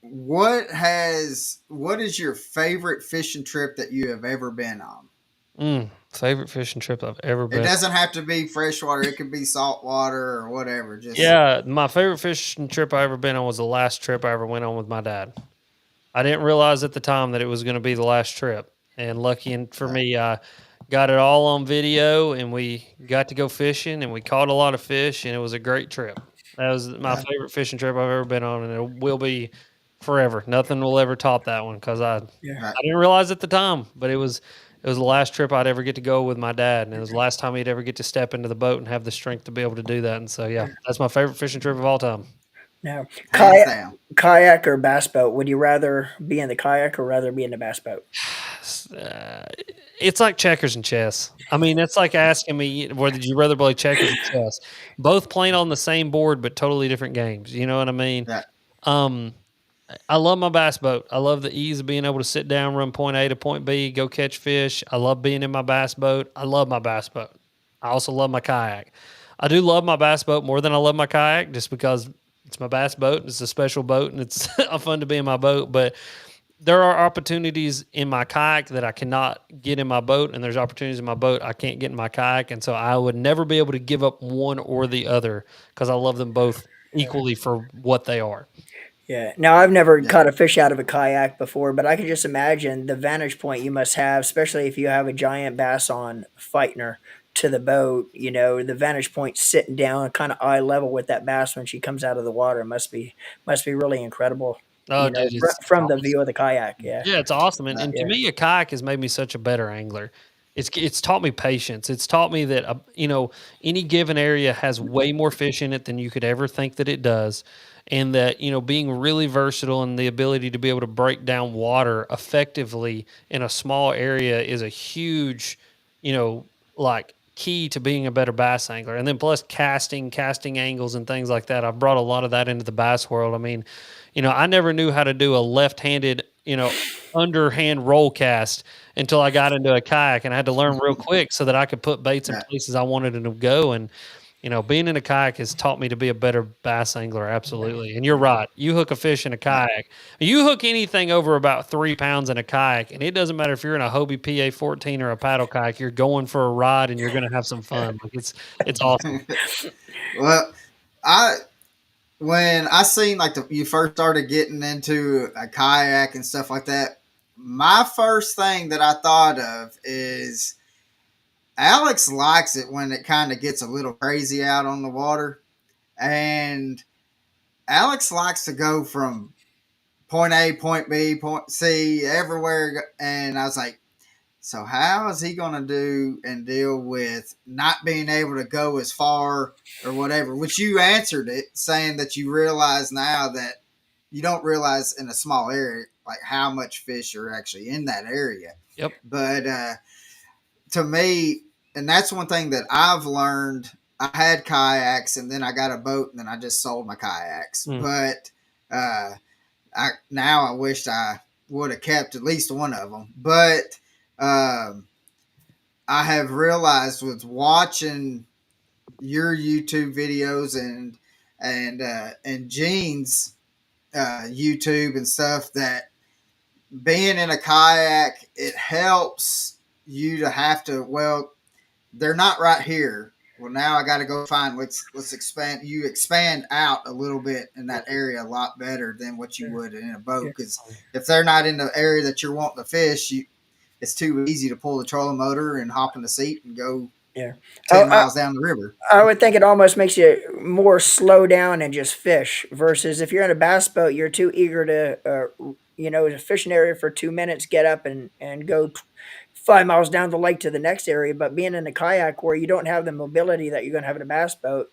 what is your favorite fishing trip that you have ever been on? Favorite fishing trip I've ever It been. doesn't have to be freshwater. It could be saltwater or whatever. Just Yeah, my favorite fishing trip I ever been on was the last trip I ever went on with my dad. I didn't realize at the time that it was going to be the last trip, and for me, I got it all on video, and we got to go fishing, and we caught a lot of fish, and it was a great trip. That was my yeah, favorite fishing trip I've ever been on, and it will be forever. Nothing will ever top that one because I Yeah. right, I didn't realize at the time, but it was the last trip I'd ever get to go with my dad, and it was the last time he'd ever get to step into the boat and have the strength to be able to do that. And so, yeah, that's my favorite fishing trip of all time. Now, hands kayak, down. kayak or bass boat? Would you rather be in the kayak or rather be in the bass boat? Uh, it's like checkers and chess. I mean, that's like asking me whether you rather play checkers or chess. Both playing on the same board, but totally different games. You know what I mean? Yeah, Um, I love my bass boat. I love the ease of being able to sit down, run point A to point B, go catch fish. I love being in my bass boat. I love my bass boat. I also love my kayak. I do love my bass boat more than I love my kayak just because it's my bass boat. It's a special boat and it's fun to be in my boat. But there are opportunities in my kayak that I cannot get in my boat, and there's opportunities in my boat I can't get in my kayak. And so I would never be able to give up one or the other because I love them both equally for what they are. Yeah. Now, I've never yeah, caught a fish out of a kayak before, but I can just imagine the vantage point you must have, especially if you have a giant bass on Feitner to the boat. The vantage point sitting down, kind of eye level with that bass when she comes out of the water must be really incredible. Oh, dude, it's From the awesome. view of the kayak. Yeah. Yeah, it's awesome, and to Yeah. me, a kayak has made me such a better angler. It's taught me patience. It's taught me that any given area has way more fish in it than you could ever think that it does, and that being really versatile and the ability to be able to break down water effectively in a small area is a huge, like key to being a better bass angler. And then plus casting angles and things like that. I've brought a lot of that into the bass world. I mean, I never knew how to do a left-handed, underhand roll cast until I got into a kayak, and I had to learn real quick so that I could put baits in yeah, places I wanted them to go. And being in a kayak has taught me to be a better bass angler, absolutely. And you're right. You hook a fish in a yeah. kayak, you hook anything over about 3 pounds in a kayak, and it doesn't matter if you're in a Hobie PA-14 or a paddle kayak. You're going for a ride, and you're going to have some fun. Like it's awesome. Well, I when I seen like you first started getting into a kayak and stuff like that, my first thing that I thought of is Alex likes it when it kind of gets a little crazy out on the water, and Alex likes to go from point A, point B, point C, everywhere. And I was like, so how is he going to do and deal with not being able to go as far or whatever? Which you answered it, saying that you realize now that you don't realize in a small area like how much fish are actually in that area. Yep. But to me, and that's one thing that I've learned. I had kayaks, and then I got a boat, and then I just sold my kayaks. But I wished I would have kept at least one of them. But I have realized with watching your YouTube videos and Gene's YouTube and stuff that being in a kayak, it helps you to have to, well, they're not right here. Well, now I got to go find. Let's expand. You expand out a little bit in that area a lot better than what you would in a boat. Because if they're not in the area that you're wanting to fish, it's too easy to pull the trolling motor and hop in the seat and go 10 miles down the river. I would think it almost makes you more slow down and just fish versus if you're in a bass boat, you're too eager to, to fish an area for 2 minutes, get up and go 5 miles down the lake to the next area. But being in a kayak where you don't have the mobility that you're going to have in a bass boat,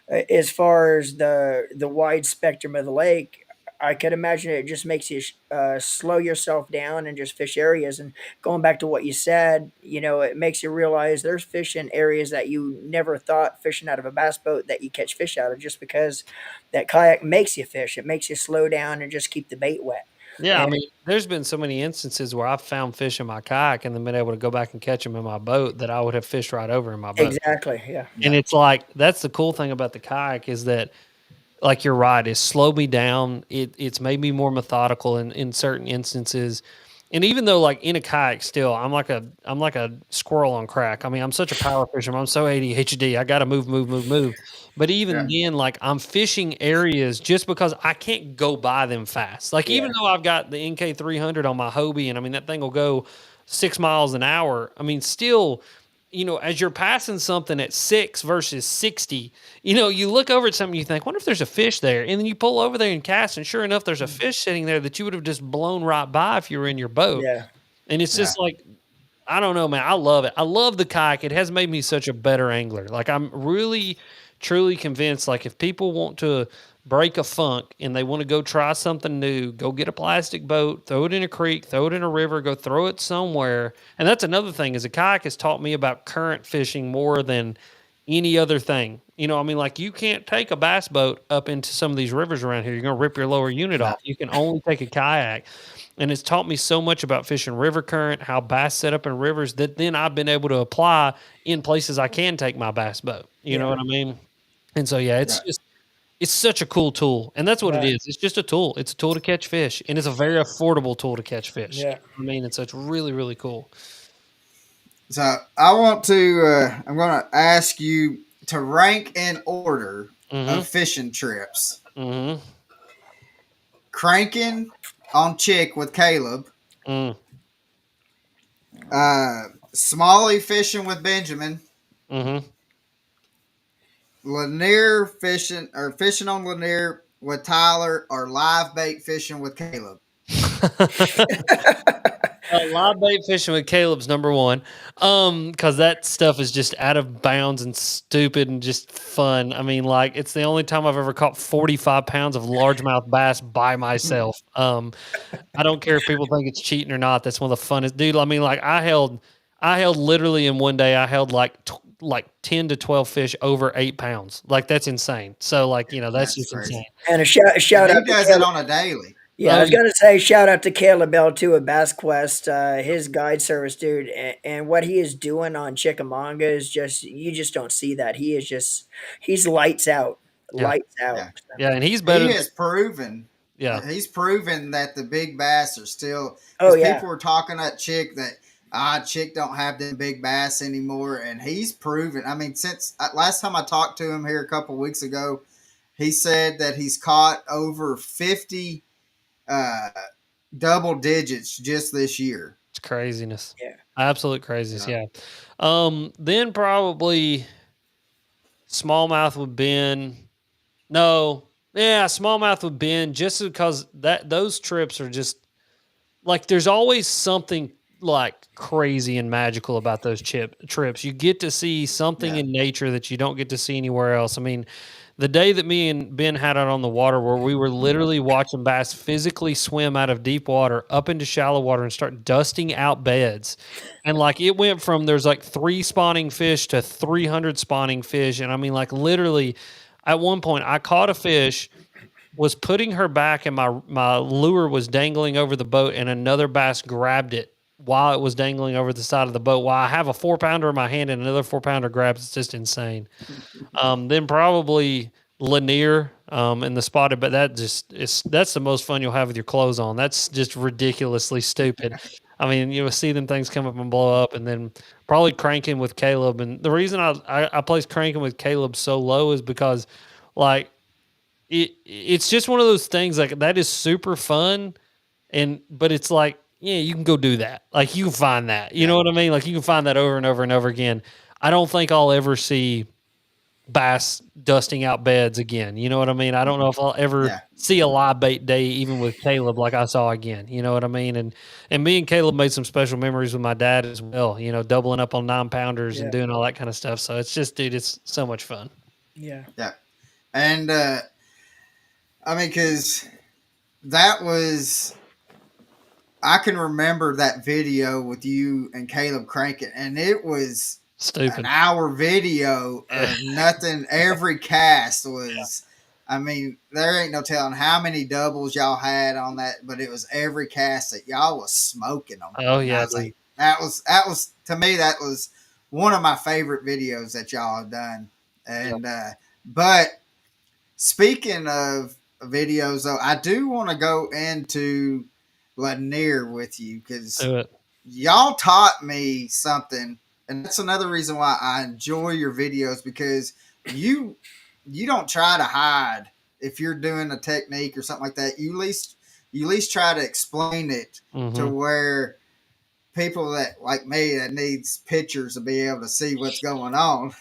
as far as the wide spectrum of the lake, I could imagine it just makes you slow yourself down and just fish areas. And going back to what you said, it makes you realize there's fish in areas that you never thought fishing out of a bass boat that you catch fish out of, just because that kayak makes you fish. It makes you slow down and just keep the bait wet. Yeah, I mean, there's been so many instances where I've found fish in my kayak and then been able to go back and catch them in my boat that I would have fished right over in my boat. Exactly, yeah. And it's like, that's the cool thing about the kayak is that, like you're right, it's slowed me down. It's made me more methodical in certain instances. And even though like in a kayak still, I'm like a squirrel on crack. I mean, I'm such a power fisherman. I'm so ADHD. I got to move. But even then, like I'm fishing areas just because I can't go by them fast. Like even though I've got the NK300 on my Hobie, and I mean that thing will go 6 miles an hour. I mean, still, as you're passing something at 6 versus 60, you look over at something, you think, wonder if there's a fish there. And then you pull over there and cast, and sure enough, there's a fish sitting there that you would have just blown right by if you were in your boat. Yeah. And it's just like, I don't know, man. I love it. I love the kayak. It has made me such a better angler. Like, I'm really, truly convinced, like, if people want to break a funk and they want to go try something new, go get a plastic boat, throw it in a creek, throw it in a river, go throw it somewhere. And that's another thing is a kayak has taught me about current fishing more than any other thing. I mean, like you can't take a bass boat up into some of these rivers around here. You're going to rip your lower unit off. You can only take a kayak. And it's taught me so much about fishing river current, how bass set up in rivers that then I've been able to apply in places I can take my bass boat. You know what I mean? And so, it's such a cool tool, and that's what it is. It's just a tool. It's a tool to catch fish, and it's a very affordable tool to catch fish. Yeah. I mean, and so it's really, really cool. So I want to. I'm going to ask you to rank in order of fishing trips. Mm-hmm. Cranking on Chick with Caleb. Smalley fishing with Benjamin. Mm-hmm. Lanier fishing on Lanier with Tyler, or live bait fishing with Caleb. Live bait fishing with Caleb's number one, because that stuff is just out of bounds and stupid and just fun. I mean, like it's the only time I've ever caught 45 pounds of largemouth bass by myself. I don't care if people think it's cheating or not. That's one of the funnest, dude. I mean, like I held literally in one day. I held like 10 to 12 fish over 8 pounds. Like that's insane. So like, that's just crazy. Insane. And a shout out. He does it on a daily. Yeah, I was gonna say shout out to Caleb Bell too at Bass Quest, his guide service, dude, and what he is doing on Chickamauga is just you just don't see that. He's lights out, lights out. Yeah, and he's better. He has proven. Yeah, he's proven that the big bass are still. People were talking at Chick that Chick don't have them big bass anymore, and he's proven. I mean, since last time I talked to him here a couple weeks ago, he said that he's caught over 50. Double digits just this year. It's craziness. Yeah. Absolute craziness. Yeah. Yeah. Then probably smallmouth with Ben. No. Yeah, smallmouth with Ben, just because those trips are just like there's always something like crazy and magical about those trips. You get to see something Yeah. in nature that you don't get to see anywhere else. I mean, the day that me and Ben had out on the water where we were literally watching bass physically swim out of deep water up into shallow water and start dusting out beds. And like it went from there's like 3 spawning fish to 300 spawning fish. And I mean, like literally at one point I caught a fish, was putting her back, and my lure was dangling over the boat, and another bass grabbed it while it was dangling over the side of the boat. While I have a 4-pounder in my hand and another 4-pounder grabs, it's just insane. Then probably Lanier and the spotted, but that's the most fun you'll have with your clothes on. That's just ridiculously stupid. I mean, you'll see them things come up and blow up, and then probably cranking with Caleb. And the reason I placed cranking with Caleb so low is because, like, it's just one of those things like that is super fun, but it's like, yeah, you can go do that. Like you can find that. You know what I mean? Like you can find that over and over and over again. I don't think I'll ever see bass dusting out beds again. You know what I mean? I don't know if I'll ever see a live bait day even with Caleb like I saw again. You know what I mean? And me and Caleb made some special memories with my dad as well, you know, doubling up on 9-pounders and doing all that kind of stuff. So it's just, dude, it's so much fun. Yeah. Yeah. And I mean, because that was, I can remember that video with you and Caleb cranking, and it was stupid. An hour video of nothing. Every cast was, I mean, there ain't no telling how many doubles y'all had on that, but it was every cast that y'all was smoking them. Oh, yeah. Like, that was, to me, that was one of my favorite videos that y'all have done. And, but speaking of videos, though, I do want to go into Lanier with you because y'all taught me something, and that's another reason why I enjoy your videos, because you don't try to hide if you're doing a technique or something like that. You at least try to explain it to where people that like me that needs pictures to be able to see what's going on.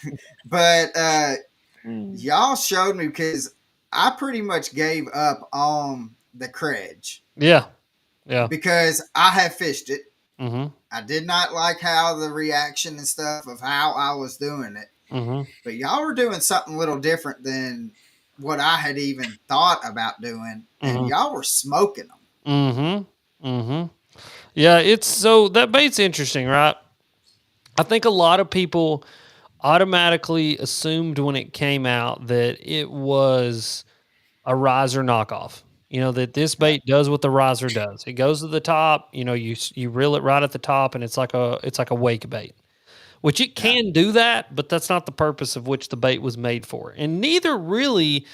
But y'all showed me, because I pretty much gave up on the Credge. Yeah. Yeah. Because I have fished it. Mm-hmm. I did not like how the reaction and stuff of how I was doing it. Mm-hmm. But y'all were doing something a little different than what I had even thought about doing. And y'all were smoking them. Mm-hmm. Mm-hmm. Yeah, it's so that bait's interesting, right? I think a lot of people automatically assumed when it came out that it was a riser knockoff. You know, that this bait does what the riser does. It goes to the top, you know, you reel it right at the top, and it's like a wake bait, which it can do that, but that's not the purpose of which the bait was made for. And neither really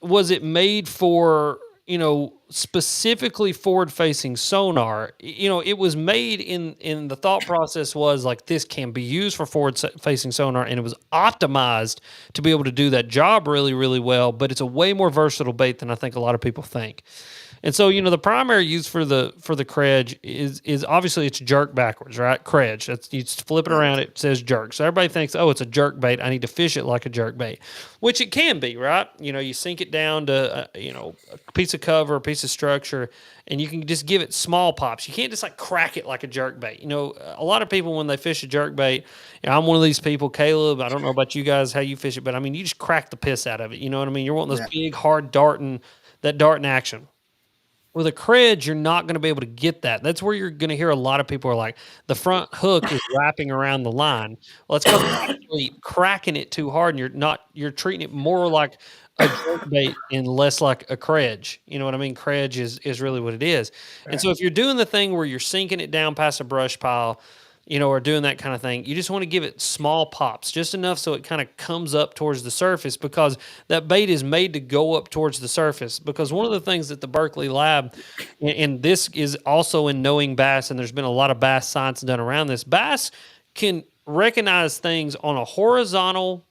was it made for, you know, specifically forward-facing sonar. You know, it was made in the thought process was like this can be used for forward-facing sonar, and it was optimized to be able to do that job really, really well. But it's a way more versatile bait than I think a lot of people think. And so, you know, the primary use for the Credge is obviously it's jerk backwards, right? Credge. That's, you flip it around, it says jerk. So everybody thinks, oh, it's a jerk bait. I need to fish it like a jerk bait, which it can be, right? You know, you sink it down to, you know, a piece of cover, a piece of structure, and you can just give it small pops. You can't just like crack it like a jerk bait. You know, a lot of people when they fish a jerk bait, you know, I'm one of these people, Caleb, I don't know about you guys, how you fish it, but I mean, you just crack the piss out of it. You know what I mean? You're wanting those big, hard darting action. With a Credge, you're not going to be able to get that. That's where you're going to hear a lot of people are like, the front hook is wrapping around the line. Well, it's because you're actually cracking it too hard, and you're treating it more like a jerk bait and less like a Credge. You know what I mean? Credge is really what it is. Right. And so if you're doing the thing where you're sinking it down past a brush pile, you know, or doing that kind of thing, you just want to give it small pops, just enough so it kind of comes up towards the surface, because that bait is made to go up towards the surface. Because one of the things that the Berkeley Lab, and this is also in knowing bass, and there's been a lot of bass science done around this, bass can recognize things on a horizontal,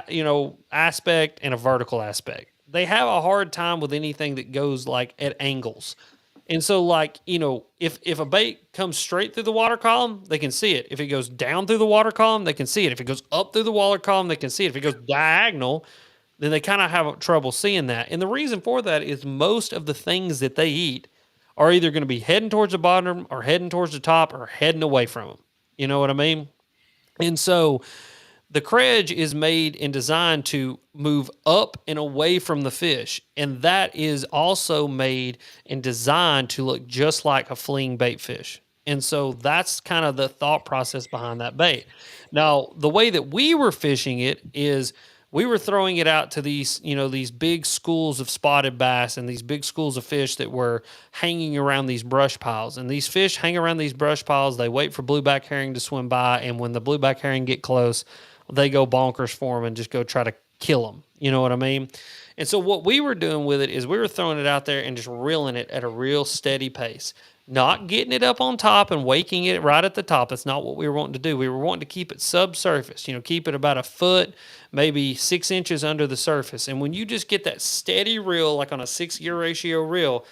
you know, aspect and a vertical aspect. They have a hard time with anything that goes like at angles. And so, like, if a bait comes straight through the water column, they can see it. If it goes down through the water column, they can see it. If it goes up through the water column, they can see it. If it goes diagonal, then they kind of have trouble seeing that. And the reason for that is most of the things that they eat are either going to be heading towards the bottom or heading towards the top or heading away from them. You know what I mean? And so the credge is made and designed to move up and away from the fish. And that is also made and designed to look just like a fleeing bait fish. And so that's kind of the thought process behind that bait. Now, the way that we were fishing it is we were throwing it out to these big schools of spotted bass and these big schools of fish that were hanging around these brush piles. And these fish hang around these brush piles. They wait for blueback herring to swim by. And when the blueback herring get close, they go bonkers for them and just go try to kill them. You know what I mean? And so what we were doing with it is we were throwing it out there and just reeling it at a real steady pace, not getting it up on top and waking it right at the top. That's not what we were wanting to do. We were wanting to keep it subsurface, keep it about a foot, maybe 6 inches under the surface. And when you just get that steady reel, like on a 6-gear ratio reel,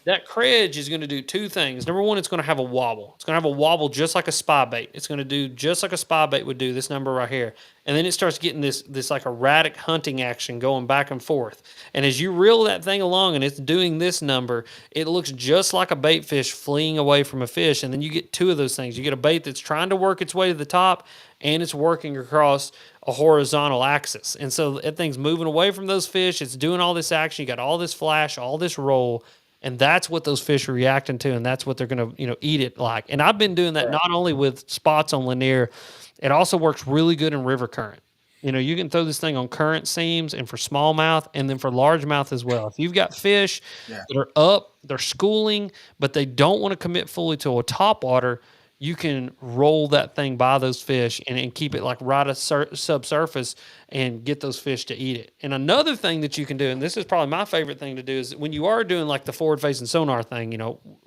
that credge is going to do two things. Number one, it's going to have a wobble. It's going to have a wobble just like a spy bait. It's going to do just like a spy bait would do, this number right here. And then it starts getting this like erratic hunting action going back and forth. And as you reel that thing along and it's doing this number, it looks just like a bait fish fleeing away from a fish. And then you get two of those things. You get a bait that's trying to work its way to the top and it's working across a horizontal axis. And so that thing's moving away from those fish. It's doing all this action. You got all this flash, all this roll. And that's what those fish are reacting to, and that's what they're going to, eat it like. And I've been doing that not only with spots on Lanier, it also works really good in river current. You can throw this thing on current seams and for smallmouth and then for largemouth as well. If you've got fish that are up, they're schooling, but they don't want to commit fully to a topwater, you can roll that thing by those fish and keep it like right at subsurface and get those fish to eat it. And another thing that you can do, and this is probably my favorite thing to do, is when you are doing like the forward-facing sonar thing,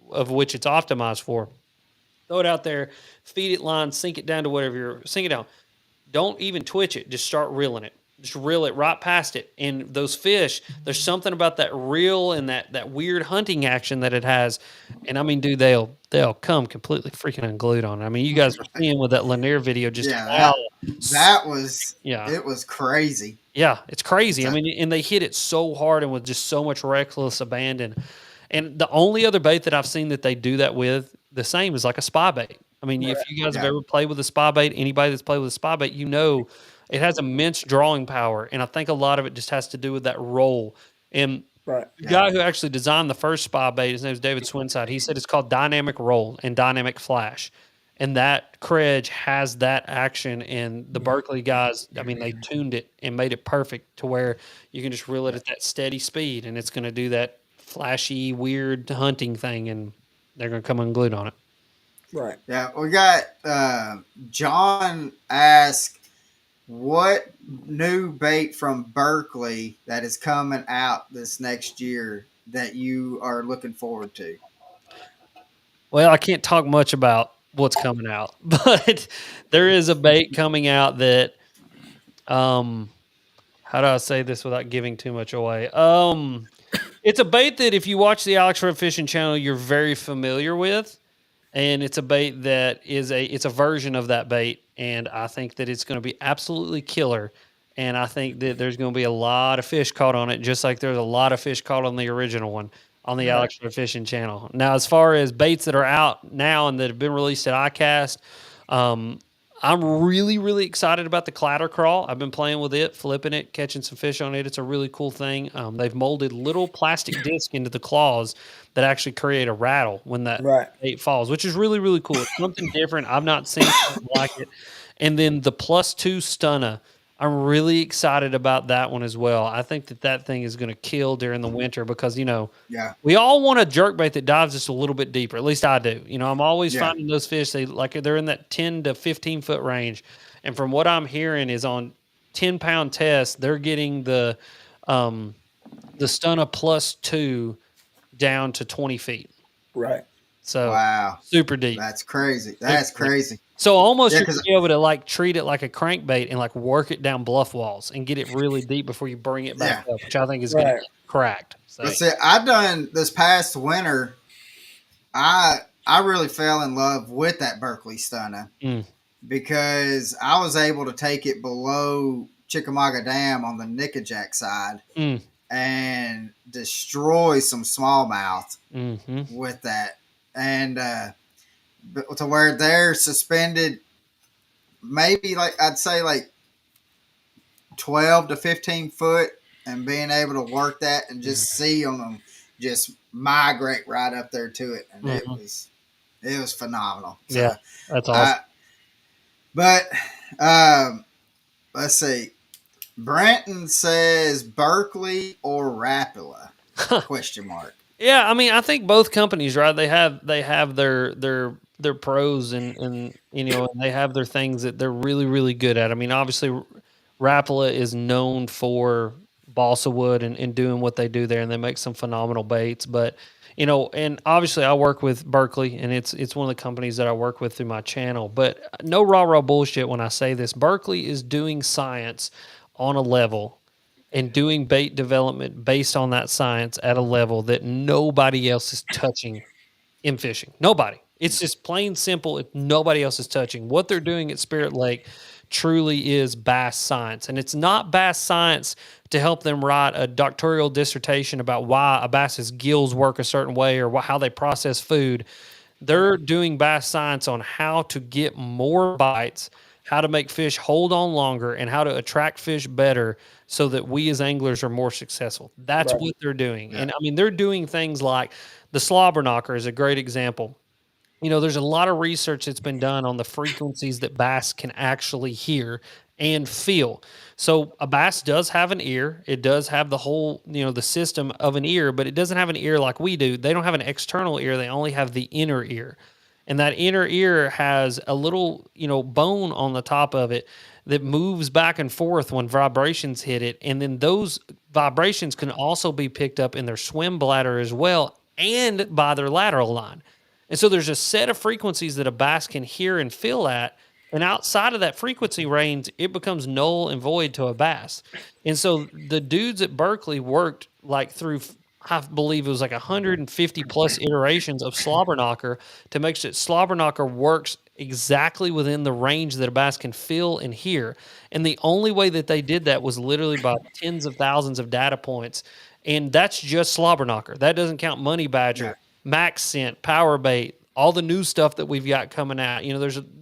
of which it's optimized for, throw it out there, feed it line, sink it down to whatever sink it down. Don't even twitch it. Just start reeling it. Just reel it right past it. And those fish, there's something about that reel and that weird hunting action that it has. And I mean, dude, they'll come completely freaking unglued on it. I mean, you guys were seeing with that Lanier video just how that was it was crazy. Yeah, it's crazy. I mean, and they hit it so hard and with just so much reckless abandon. And the only other bait that I've seen that they do that with the same is like a spy bait. I mean, if you guys have ever played with a spy bait, anybody that's played with a spy bait, it has immense drawing power, and I think a lot of it just has to do with that roll. And the guy who actually designed the first spy bait, his name is David Swinside, he said it's called dynamic roll and dynamic flash. And that credge has that action, and the Berkeley guys, I mean, they tuned it and made it perfect to where you can just reel it at that steady speed, and it's going to do that flashy, weird hunting thing, and they're going to come unglued on it. Right. Yeah, we got John asked, what new bait from Berkeley that is coming out this next year that you are looking forward to? Well, I can't talk much about what's coming out, but there is a bait coming out that, how do I say this without giving too much away? It's a bait that if you watch the Alex Red Fishing channel, you're very familiar with. And it's a bait that it's a version of that bait. And I think that it's going to be absolutely killer. And I think that there's going to be a lot of fish caught on it, just like there's a lot of fish caught on the original one on the Alex Red Fishing channel. Now, as far as baits that are out now and that have been released at iCast, I'm really, really excited about the Clatter Crawl. I've been playing with it, flipping it, catching some fish on it. It's a really cool thing. They've molded little plastic discs into the claws that actually create a rattle when that bait falls, which is really, really cool. It's something different. I've not seen something like it. And then the +2 Stunna, I'm really excited about that one as well. I think that thing is going to kill during the winter because, we all want a jerkbait that dives just a little bit deeper. At least I do. I'm always finding those fish, they're in that 10 to 15 foot range. And from what I'm hearing is on 10-pound tests, they're getting the Stunna +2 down to 20 feet. Right. So wow, super deep. That's crazy. That's crazy. So almost you can be able to treat it like a crankbait and work it down bluff walls and get it really deep before you bring it back up, which I think is going to get cracked. So. See, I done this past winter. I really fell in love with that Berkeley stunner Mm, because I was able to take it below Chickamauga Dam on the Nickajack side mm, and destroy some smallmouth mm-hmm. with that, and to where they're suspended, maybe like I'd say like 12 to 15 foot, and being able to work that and just see them just migrate right up there to it, and Mm-hmm. it was phenomenal. Yeah, So that's I awesome. but um, let's see. Brenton says Berkeley or Rapala? Question mark. Yeah, I mean, I think both companies, right? They have their pros and and they have their things that they're really really good at. I mean, obviously, Rapala is known for balsa wood and doing what they do there, and they make some phenomenal baits. But and obviously, I work with Berkeley, and it's one of the companies that I work with through my channel. But no rah bullshit when I say this. Berkeley is doing science on a level and doing bait development based on that science at a level that nobody else is touching in fishing. Nobody. It's just plain simple. If nobody else is touching what they're doing at Spirit Lake, truly is bass science, and it's not bass science to help them write a doctoral dissertation about why a bass's gills work a certain way or how they process food. They're doing bass science on how to get more bites, how to make fish hold on longer, and how to attract fish better so that we as anglers are more successful. That's Right. what they're doing. Yeah. And I mean, they're doing things like the slobber knocker is a great example. There's a lot of research that's been done on the frequencies that bass can actually hear and feel. So a bass does have an ear. It does have the whole, the system of an ear, but it doesn't have an ear like we do. They don't have an external ear. They only have the inner ear. And that inner ear has a little, bone on the top of it that moves back and forth when vibrations hit it. And then those vibrations can also be picked up in their swim bladder as well and by their lateral line. And so there's a set of frequencies that a bass can hear and feel at. And outside of that frequency range, it becomes null and void to a bass. And so the dudes at Berkeley worked like through, I believe it was like 150 plus iterations of slobber knocker to make sure that slobber knocker works exactly within the range that a bass can feel and hear. And the only way that they did that was literally by tens of thousands of data points. And that's just slobber knocker. That doesn't count money Yeah. badger, max scent, power bait, all the new stuff that we've got coming out.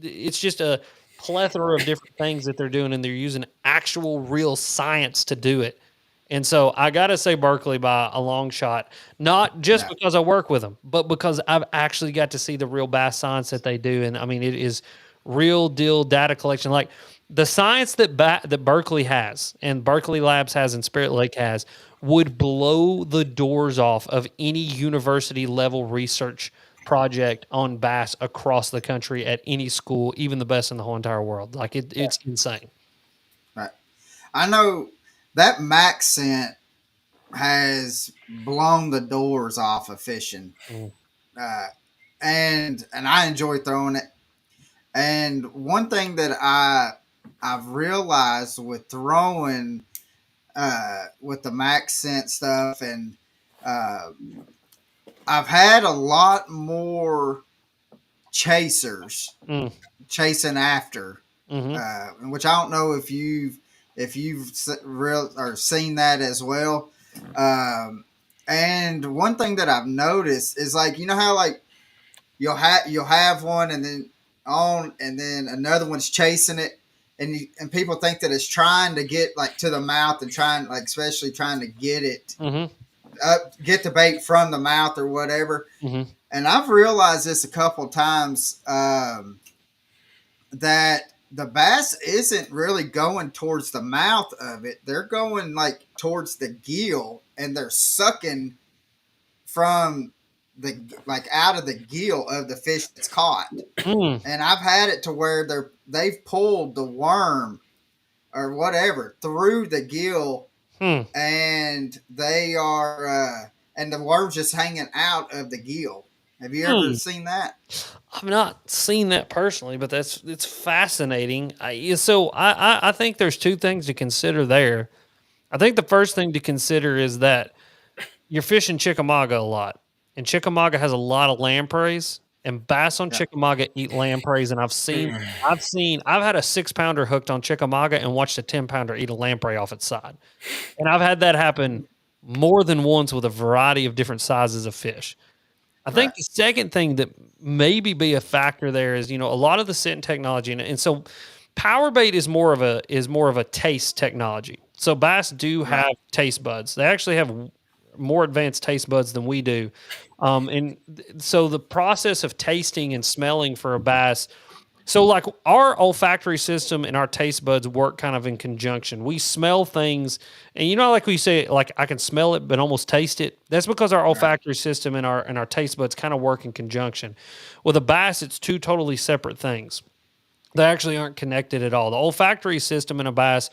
It's just a plethora of different things that they're doing, and they're using actual real science to do it. And so I got to say Berkeley by a long shot, not just Yeah. because I work with them, but because I've actually got to see the real bass science that they do. And I mean, it is real deal data collection. Like the science that Berkeley has and Berkeley Labs has and Spirit Lake has would blow the doors off of any university level research project on bass across the country at any school, even the best in the whole entire world. Like it's insane. Right. I know that Max scent has blown the doors off of fishing, Mm. uh, and I enjoy throwing it. And one thing that I've realized with throwing with the Max scent stuff, and uh, I've had a lot more chasers Mm. chasing after, Mm-hmm. which I don't know if you've real or seen that as well. And one thing that I've noticed is like how like you'll have one and then another one's chasing it, and people think that it's trying to get like to the mouth and trying like especially trying to get it Mm-hmm. get the bait from the mouth or whatever. Mm-hmm. And I've realized this a couple times, that the bass isn't really going towards the mouth of it. They're going like towards the gill, and they're sucking from the like out of the gill of the fish that's caught. Mm. And I've had it to where they've pulled the worm or whatever through the gill, Hmm. and they are and the worm's just hanging out of the gill. Have you ever Hmm. seen that? I've not seen that personally, but it's fascinating. I think there's two things to consider there. I think the first thing to consider is that you're fishing Chickamauga a lot. and Chickamauga has a lot of lampreys, and bass on Chickamauga eat lampreys. And I've had a 6-pounder hooked on Chickamauga and watched a 10-pounder eat a lamprey off its side. And I've had that happen more than once with a variety of different sizes of fish. I think the second thing that maybe be a factor there is, a lot of the scent technology, and so power bait is more of a taste technology. So bass do have taste buds. They actually have more advanced taste buds than we do. So the process of tasting and smelling for a bass, so like our olfactory system and our taste buds work kind of in conjunction. We smell things, and like we say, like I can smell it but almost taste it. That's because our olfactory system and our taste buds kind of work in conjunction. With a bass, it's two totally separate things. They actually aren't connected at all. The olfactory system in a bass,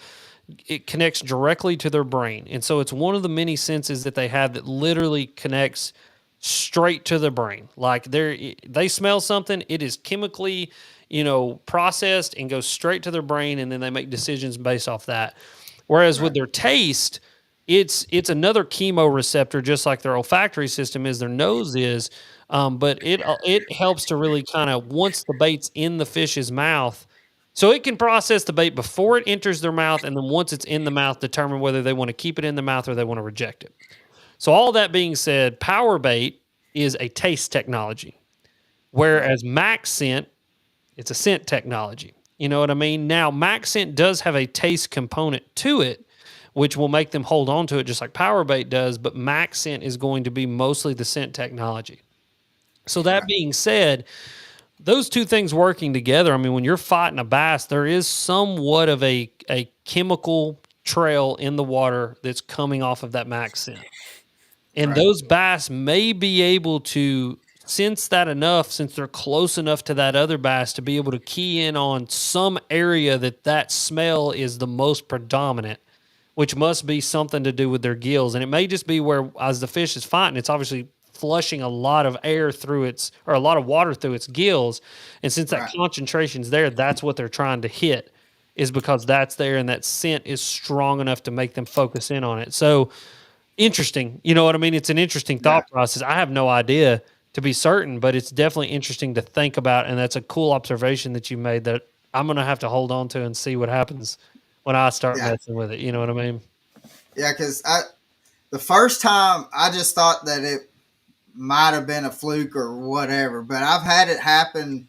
it connects directly to their brain. And so it's one of the many senses that they have that literally connects straight to the brain. Like they smell something, it is chemically, processed and goes straight to their brain, and then they make decisions based off that. Whereas with their taste, it's another chemoreceptor, just like their olfactory system is, their nose is. But it helps to really kind of, once the bait's in the fish's mouth, so it can process the bait before it enters their mouth, and then once it's in the mouth, determine whether they want to keep it in the mouth or they want to reject it. So all that being said, power bait is a taste technology, whereas Max Scent, it's a scent technology. You know what I mean? Now, Max Scent does have a taste component to it, which will make them hold on to it just like power bait does, but Max Scent is going to be mostly the scent technology. So that being said, those two things working together, I mean, when you're fighting a bass, there is somewhat of a chemical trail in the water that's coming off of that Max Scent. And those bass may be able to sense that enough, since they're close enough to that other bass, to be able to key in on some area that smell is the most predominant, which must be something to do with their gills. And it may just be where, as the fish is fighting, it's obviously flushing a lot of air through or a lot of water through its gills. And since that concentration's there, that's what they're trying to hit, is because that's there and that scent is strong enough to make them focus in on it. So interesting. You know what I mean? It's an interesting thought process. I have no idea to be certain, but it's definitely interesting to think about. And that's a cool observation that you made that I'm going to have to hold on to and see what happens when I start messing with it. You know what I mean? Yeah. Cause the first time I just thought that it might have been a fluke or whatever, but I've had it happen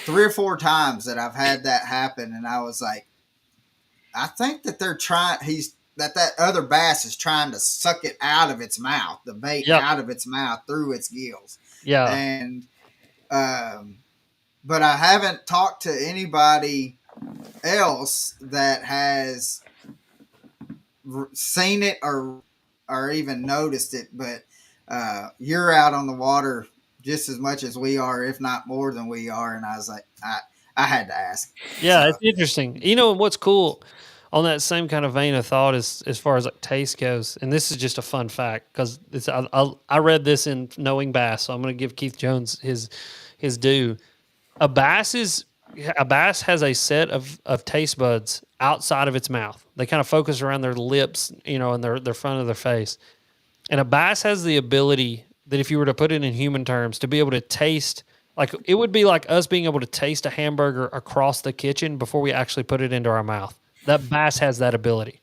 3 or 4 times that I've had that happen. And I was like, I think that that other bass is trying to suck it out of its mouth, the bait out of its mouth through its gills. Yeah. And, but I haven't talked to anybody else that has seen it or even noticed it. But you're out on the water just as much as we are, if not more than we are. And I was like, I had to ask. Yeah, it's interesting. What's cool on that same kind of vein of thought as far as like taste goes, and this is just a fun fact because I read this in Knowing Bass, so I'm going to give Keith Jones his due. A bass has a set of taste buds outside of its mouth. They kind of focus around their lips, and their front of their face. And a bass has the ability that, if you were to put it in human terms, to be able to taste, like it would be like us being able to taste a hamburger across the kitchen before we actually put it into our mouth. That bass has that ability.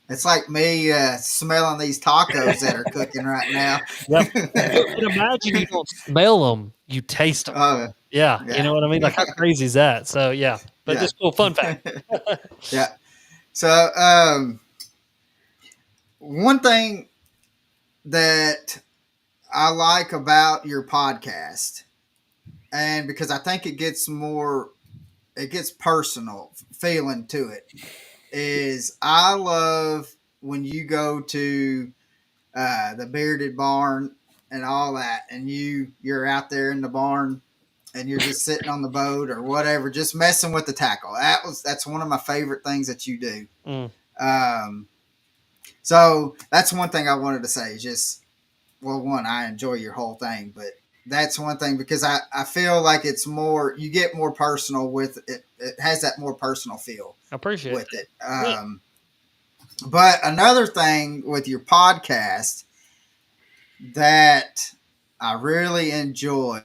It's like me smelling these tacos that are cooking right now. Yep. But imagine you don't smell them, you taste them. Yeah, you know what I mean? Like, how crazy is that? So, yeah. But just cool fun fact. Yeah. So, one thing that I like about your podcast, and because I think it gets personal feeling to it, is I love when you go to the Bearded Barn and all that, and you're out there in the barn and you're just sitting on the boat or whatever, just messing with the tackle. That's one of my favorite things that you do. So that's one thing I wanted to say. I enjoy your whole thing, but that's one thing, because I feel like it's more, you get more personal with it. It has that more personal feel. I appreciate with it. But another thing with your podcast that I really enjoy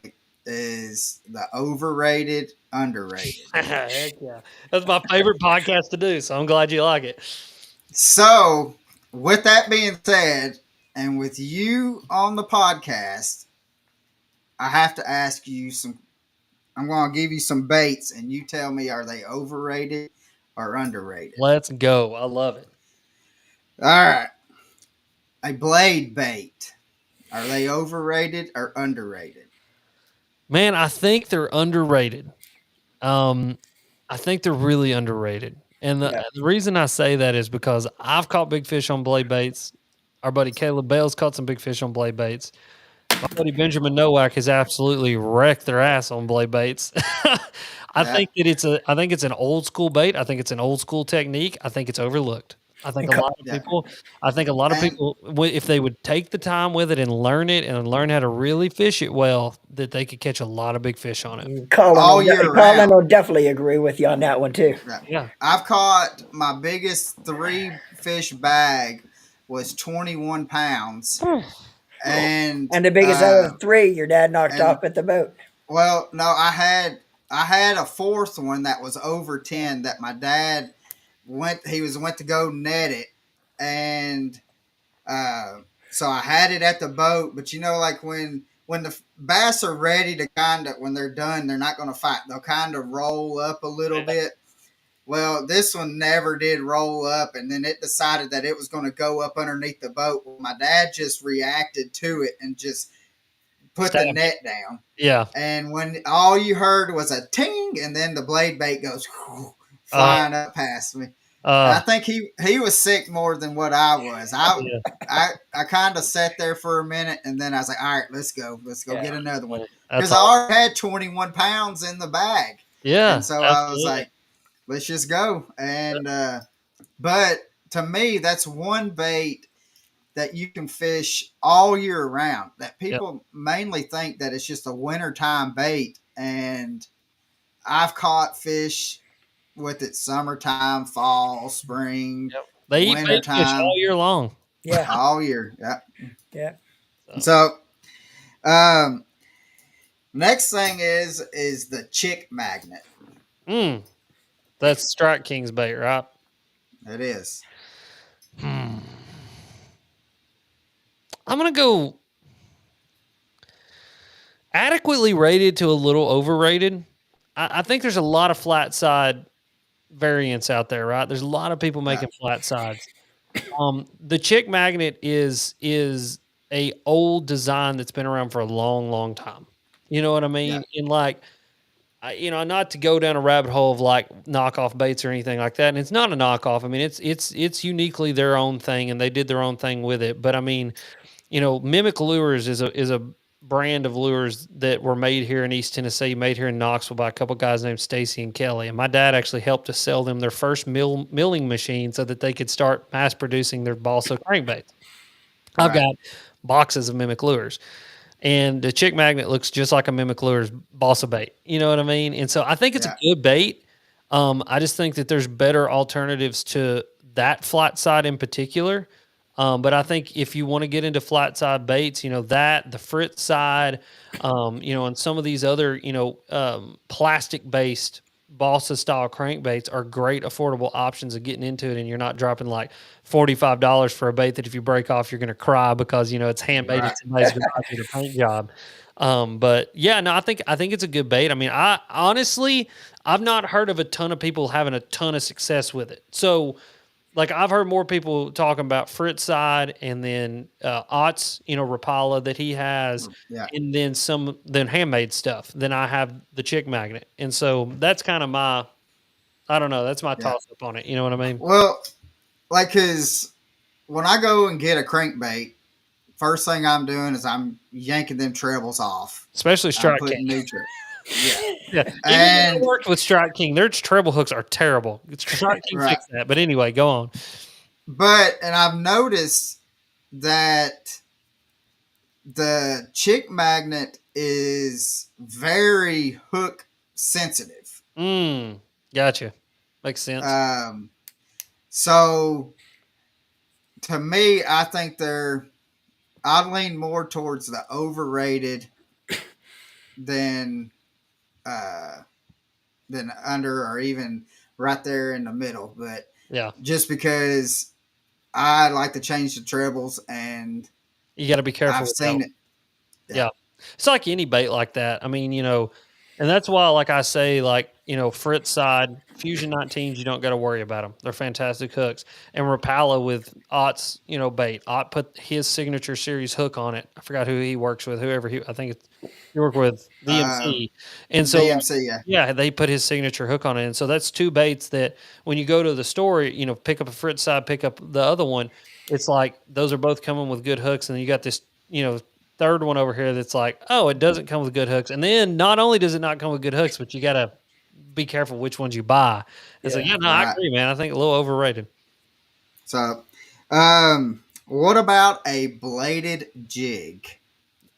is the overrated, underrated. Heck yeah. That's my favorite podcast to do, so I'm glad you like it. So, with that being said, and with you on the podcast, I have to ask you some. I'm going to give you some baits, and you tell me, are they overrated or underrated? Let's go. I love it. All right. A blade bait. Are they overrated or underrated? Man, I think they're underrated. I think they're really underrated. And Yeah. the reason I say that is because I've caught big fish on blade baits. Our buddy Caleb Bales caught some big fish on blade baits. My buddy Benjamin Nowak has absolutely wrecked their ass on blade baits. I Yeah. think that I think it's an old school bait. I think it's an old school technique. I think it's overlooked. I think a lot of Yeah. people, I think a lot of And- people, if they would take the time with it and learn how to really fish it well, that they could catch a lot of big fish on it. Colin, All will, year Colin round. will definitely agree with you on that one too. Yeah. I've caught my biggest 3 fish bag was 21 pounds. And And the biggest out of the 3 your dad knocked and- off at the boat. well, no, I had a 4th one that was over 10 that my dad went to go net it, and so I had it at the boat. But like when the bass are ready to when they're done, they're not going to fight. They'll kind of roll up a little bit. Well, this one never did roll up, and then it decided that it was going to go up underneath the boat. Well, my dad just reacted to it and just put the Stabbed. net down. Yeah. And when all you heard was a ting, and then the blade bait goes flying up past me. And I think he was sick more than what I was. I kind of sat there for a minute, and then I was like, all right, let's go get another one. Because I already had 21 pounds in the bag. Yeah. And so I was like, let's just go. And but to me, that's one bait that you can fish all year round. That people mainly think that it's just a wintertime bait. And I've caught fish with it summertime, fall, spring, they eat bait fish all year long. Yeah. all year. Yeah. Yeah. So next thing is the chick magnet. That's Strike King's bait, right? It is. I'm gonna go adequately rated to a little overrated. I think there's a lot of flat side variants out there, right? There's a lot of people making flat sides. The chick magnet is a old design that's been around for a long, long time. You know what I mean? Yeah. And like, not to go down a rabbit hole of like knockoff baits or anything like that. And it's not a knockoff. I mean, it's uniquely their own thing, and they did their own thing with it. But I mean, Mimic Lures is a brand of lures that were made here in East Tennessee, made here in Knoxville by a couple guys named Stacy and Kelly. And my dad actually helped to sell them their first milling machine so that they could start mass producing their balsa crankbaits. I've got boxes of Mimic Lures. And the chick magnet looks just like a Mimic Lures balsa bait. You know what I mean? And so I think it's a good bait. I just think that there's better alternatives to that flat side in particular. But I think if you want to get into flat side baits, the Fritz side, and some of these other, plastic based balsa style crankbaits are great affordable options of getting into it, and you're not dropping like $45 for a bait that if you break off you're going to cry because it's handmade in somebody's garage with a paint job. But yeah, no, I think it's a good bait. I mean, I've not heard of a ton of people having a ton of success with it. So like I've heard more people talking about Fritz side, and then Ott's, Rapala that he has, and then handmade stuff. Then I have the chick magnet, and so that's kind of that's my toss up on it. You know what I mean? Well, because when I go and get a crankbait, first thing I'm doing is I'm yanking them trebles off, especially Strike King. King. Yeah. And I worked with Strike King. Their treble hooks are terrible. Strike King fixed that. But anyway, go on. And I've noticed that the chick magnet is very hook sensitive. Gotcha. Makes sense. So to me, I think they're I lean more towards the overrated than uh, under, or even right there in the middle. But Yeah, just because I like to change the trebles, and you got to be careful I've with that. seen it. Yeah. It's like any bait like that. I mean, and that's why, like I say, like, Fritz side, Fusion 19s, you don't got to worry about them. They're fantastic hooks. And Rapala with Ott's, bait. Ott put his signature series hook on it. I forgot who he works with, I think he worked with VMC. And so, VMC, yeah, they put his signature hook on it. And so that's two baits that when you go to the store, pick up a Fritz side, pick up the other one. It's like those are both coming with good hooks. And then you got this, third one over here that's like, oh, it doesn't come with good hooks. And then not only does it not come with good hooks, but you got to be careful which ones you buy. It's like, I right. agree, man. I think a little overrated. So, what about a bladed jig?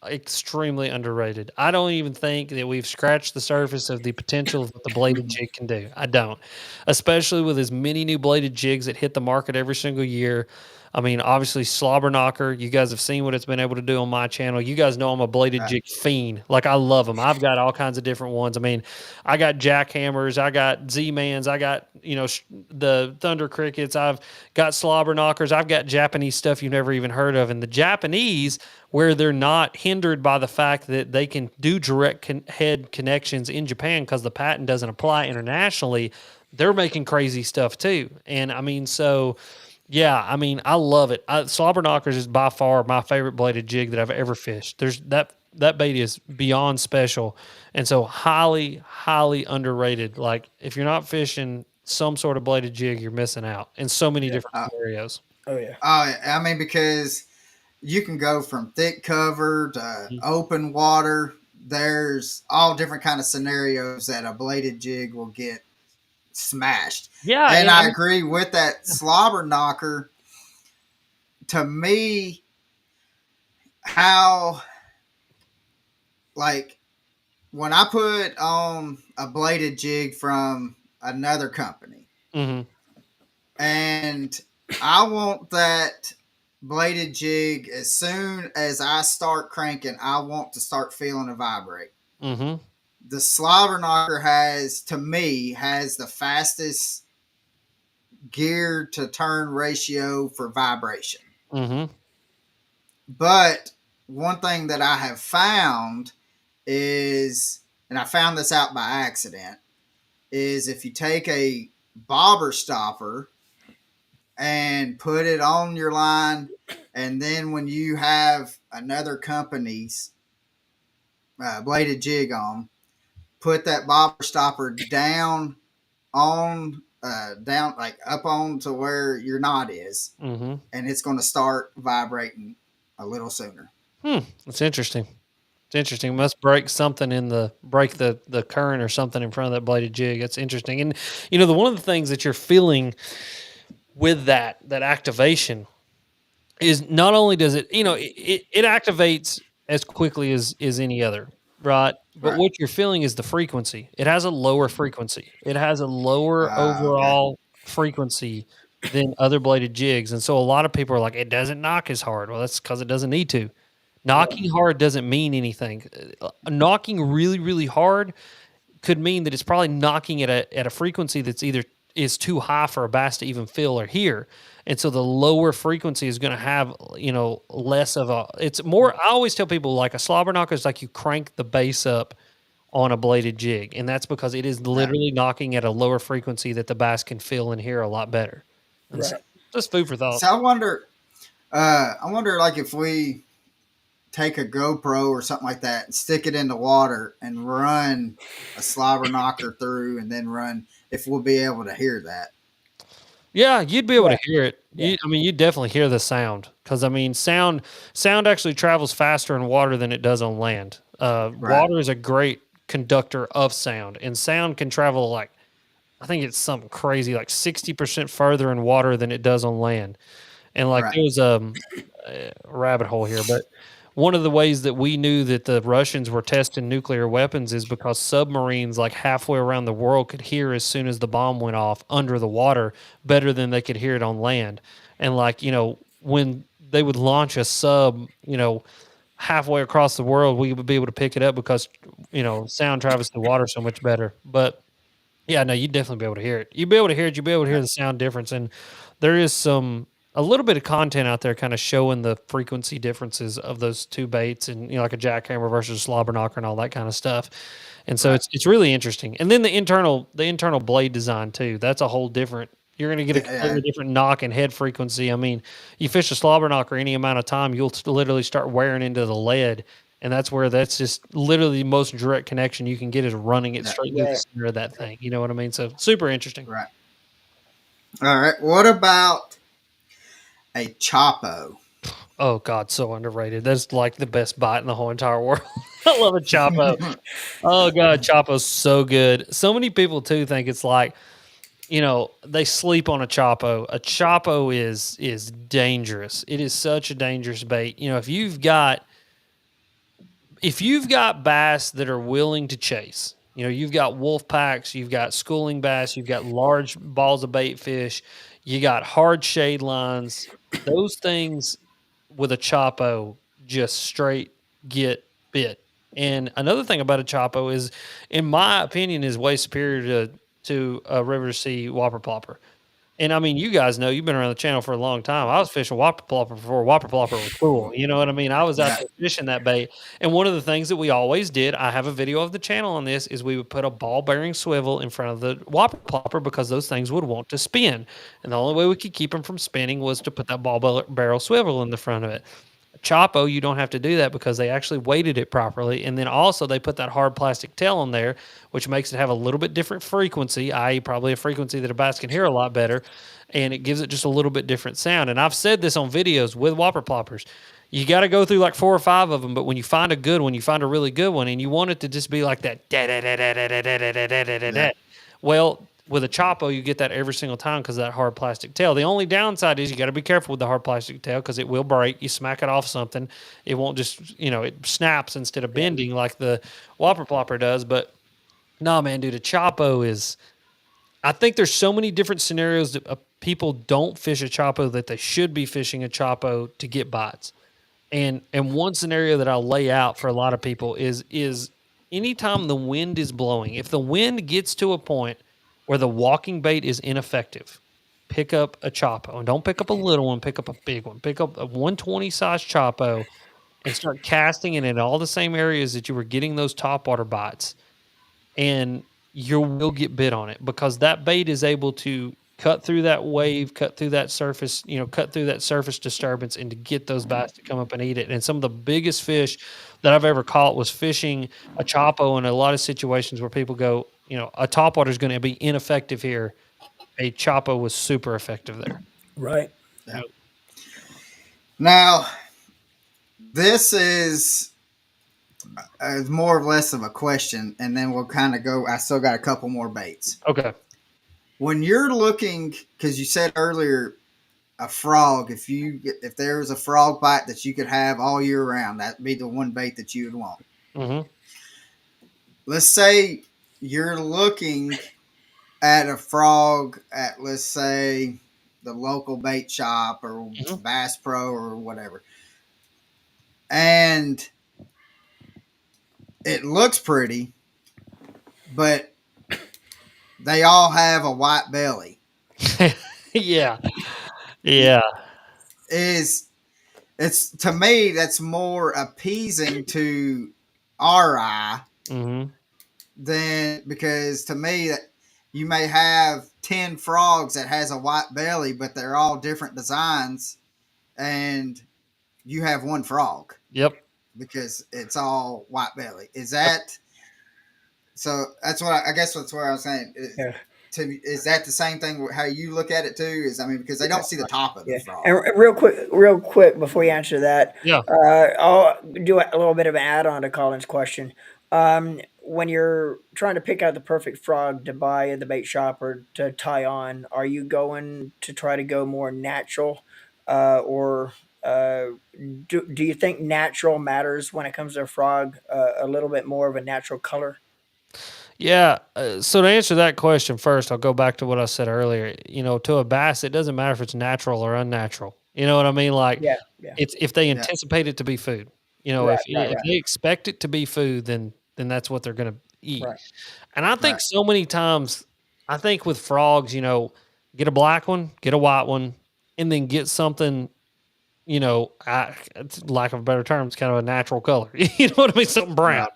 Extremely underrated. I don't even think that we've scratched the surface of the potential of what the bladed jig can do. I don't. Especially with as many new bladed jigs that hit the market every single year. I mean, obviously, Slobber Knocker, you guys have seen what it's been able to do on my channel. You guys know I'm a bladed jig fiend. Like, I love them. I've got all kinds of different ones. I mean, I got jackhammers, I got Z-Mans, I got, the Thunder Crickets, I've got Slobber Knockers, I've got Japanese stuff you've never even heard of. And the Japanese, where they're not hindered by the fact that they can do direct head connections in Japan because the patent doesn't apply internationally, they're making crazy stuff too. And I mean, so yeah, I mean, I love it. Slobber Knockers is by far my favorite bladed jig that I've ever fished. There's that bait is beyond special, and so highly, highly underrated. Like, if you're not fishing some sort of bladed jig, you're missing out in so many different scenarios. Oh yeah. I mean, because you can go from thick cover to open water. There's all different kind of scenarios that a bladed jig will get smashed. Yeah, and I agree with that. Slobber Knocker, to me, how, like, when I put on a bladed jig from another company, and I want that bladed jig, as soon as I start cranking, I want to start feeling it vibrate. The Slobber Knocker to me, has the fastest gear to turn ratio for vibration. But one thing that I have found is, and I found this out by accident, is if you take a bobber stopper and put it on your line, and then when you have another company's bladed jig on, put that bobber stopper down like up on to where your knot is, and it's going to start vibrating a little sooner. That's interesting. It's interesting. It must break something break the current or something in front of that bladed jig. That's interesting. And the one of the things that you're feeling with that activation is not only does it, it activates as quickly as any other, right? But what you're feeling is the frequency. It has a lower frequency. It has a lower overall frequency than other bladed jigs. And so a lot of people are like, it doesn't knock as hard. Well, that's because it doesn't need to. Knocking hard doesn't mean anything. Knocking really, really hard could mean that it's probably knocking at a frequency that's either is too high for a bass to even feel or hear. And so the lower frequency is going to have, less of it's more, I always tell people, like, a slobber knocker is like you crank the bass up on a bladed jig. And that's because it is literally knocking at a lower frequency that the bass can feel and hear a lot better. And so, just food for thought. So I wonder, like, if we take a GoPro or something like that and stick it in the water and run a slobber knocker through, and then run, if we'll be able to hear that. Yeah, you'd be able to hear it. Yeah. You'd definitely hear the sound, because sound actually travels faster in water than it does on land. Water is a great conductor of sound, and sound can travel, like, I think it's something crazy, like 60% further in water than it does on land. And there's a rabbit hole here, but one of the ways that we knew that the Russians were testing nuclear weapons is because submarines, like, halfway around the world, could hear as soon as the bomb went off under the water better than they could hear it on land. And, like, when they would launch a sub, halfway across the world, we would be able to pick it up because sound travels through water so much better. But yeah, no, you'd definitely be able to hear it. You'd be able to hear it. You'd be able to hear the sound difference, and there is a little bit of content out there, kind of showing the frequency differences of those two baits, and like a jackhammer versus a slobber knocker and all that kind of stuff. And so it's really interesting. And then the internal blade design too. That's a whole different. You're going to get a completely different knock and head frequency. I mean, you fish a slobber knocker any amount of time, you'll literally start wearing into the lead. And that's just literally the most direct connection you can get is running it straight through the center of that thing. You know what I mean? So super interesting. Right. All right. What about a Chopo? Oh God, so underrated. That's like the best bite in the whole entire world. I love a Chopo. Oh God, Chopo's so good. So many people too think it's like, they sleep on a Chopo. A Chopo is dangerous. It is such a dangerous bait. If you've got bass that are willing to chase, you've got wolf packs, you've got schooling bass, you've got large balls of bait fish, you got hard shade lines, those things with a Chopo just straight get bit. And another thing about a Chopo is, in my opinion, is way superior to a River Sea Whopper Plopper. And I mean, you guys know, you've been around the channel for a long time. I was fishing Whopper Plopper before Whopper Plopper was cool. You know what I mean? I was out there fishing that bait. And one of the things that we always did, I have a video of the channel on this, is we would put a ball bearing swivel in front of the Whopper Plopper because those things would want to spin. And the only way we could keep them from spinning was to put that ball barrel swivel in the front of it. Chopo, you don't have to do that because they actually weighted it properly. And then also they put that hard plastic tail on there, which makes it have a little bit different frequency, i.e. probably a frequency that a bass can hear a lot better. And it gives it just a little bit different sound. And I've said this on videos with Whopper Ploppers. You got to go through like 4 or 5 of them, but when you find a good one, you find a really good one, and you want it to just be like that. Well, with a Chopo, you get that every single time because of that hard plastic tail. The only downside is you got to be careful with the hard plastic tail because it will break. You smack it off something, it won't just, it snaps instead of bending like the Whopper Plopper does. But no, man, dude, a Chopo is, I think there's so many different scenarios that people don't fish a Chopo that they should be fishing a Chopo to get bites. And one scenario that I'll lay out for a lot of people is anytime the wind is blowing, if the wind gets to a point where the walking bait is ineffective, pick up a Chopo. And don't pick up a little one, pick up a big one. Pick up a 120 size Chopo and start casting it in all the same areas that you were getting those topwater bites. And you will get bit on it because that bait is able to cut through that wave, cut through that surface, cut through that surface disturbance, and to get those bass to come up and eat it. And some of the biggest fish that I've ever caught was fishing a Chopo in a lot of situations where people go, a topwater is going to be ineffective here. A Chopo was super effective there. Right. Yeah. Now, this is more or less of a question, and then we'll kind of go. I still got a couple more baits. Okay. When you're looking, because you said earlier, a frog, if there was a frog bite that you could have all year round, that'd be the one bait that you would want. Mm-hmm. Let's say you're looking at a frog at, let's say, the local bait shop or Bass Pro or whatever. And it looks pretty, but they all have a white belly. Yeah. Yeah. It's to me, that's more appeasing to our eye than, because to me that you may have 10 frogs that has a white belly, but they're all different designs, and you have one frog. Yep. Because it's all white belly. Is that so? That's what I guess. That's what I was saying. Yeah. Is that the same thing? How you look at it too? Because they don't see the top of the frog. And real quick before you answer that, I'll do a little bit of an add-on to Colin's question. When you're trying to pick out the perfect frog to buy at the bait shop or to tie on, are you going to try to go more natural, or do you think natural matters when it comes to a frog? A little bit more of a natural color. Yeah. So to answer that question first, I'll go back to what I said earlier. To a bass, it doesn't matter if it's natural or unnatural. You know what I mean? Like Yeah, yeah. it's if they Yeah. anticipate it to be food. You know, Right, if right. they expect it to be food, then that's what they're gonna eat. Right. And I think Right. so many times, I think with frogs, get a black one, get a white one, and then get something, it's lack of a better term, it's kind of a natural color. You know what I mean? Something brown.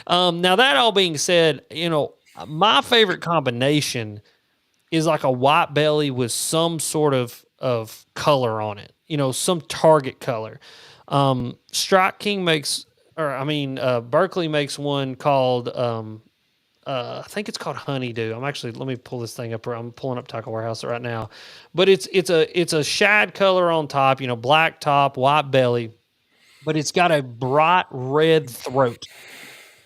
Right. Now that all being said, my favorite combination is like a white belly with some sort of color on it. Some target color. Strike King makes, Berkeley makes one called I think it's called Honeydew. Let me pull this thing up. I'm pulling up Tackle Warehouse right now, but it's a shad color on top, black top, white belly, but it's got a bright red throat.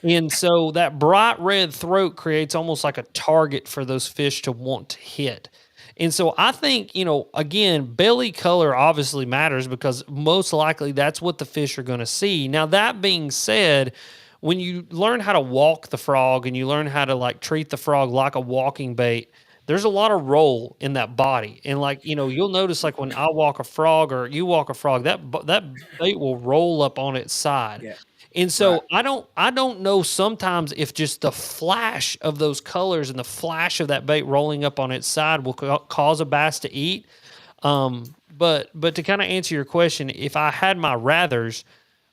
And so that bright red throat creates almost like a target for those fish to want to hit. And so I think, again, belly color obviously matters because most likely that's what the fish are going to see. Now, that being said, when you learn how to walk the frog and you learn how to like treat the frog like a walking bait, there's a lot of roll in that body. And like, you'll notice like when I walk a frog or you walk a frog, that bait will roll up on its side. Yeah. And so I don't know sometimes if just the flash of those colors and the flash of that bait rolling up on its side will cause a bass to eat. But to kind of answer your question, if I had my rathers,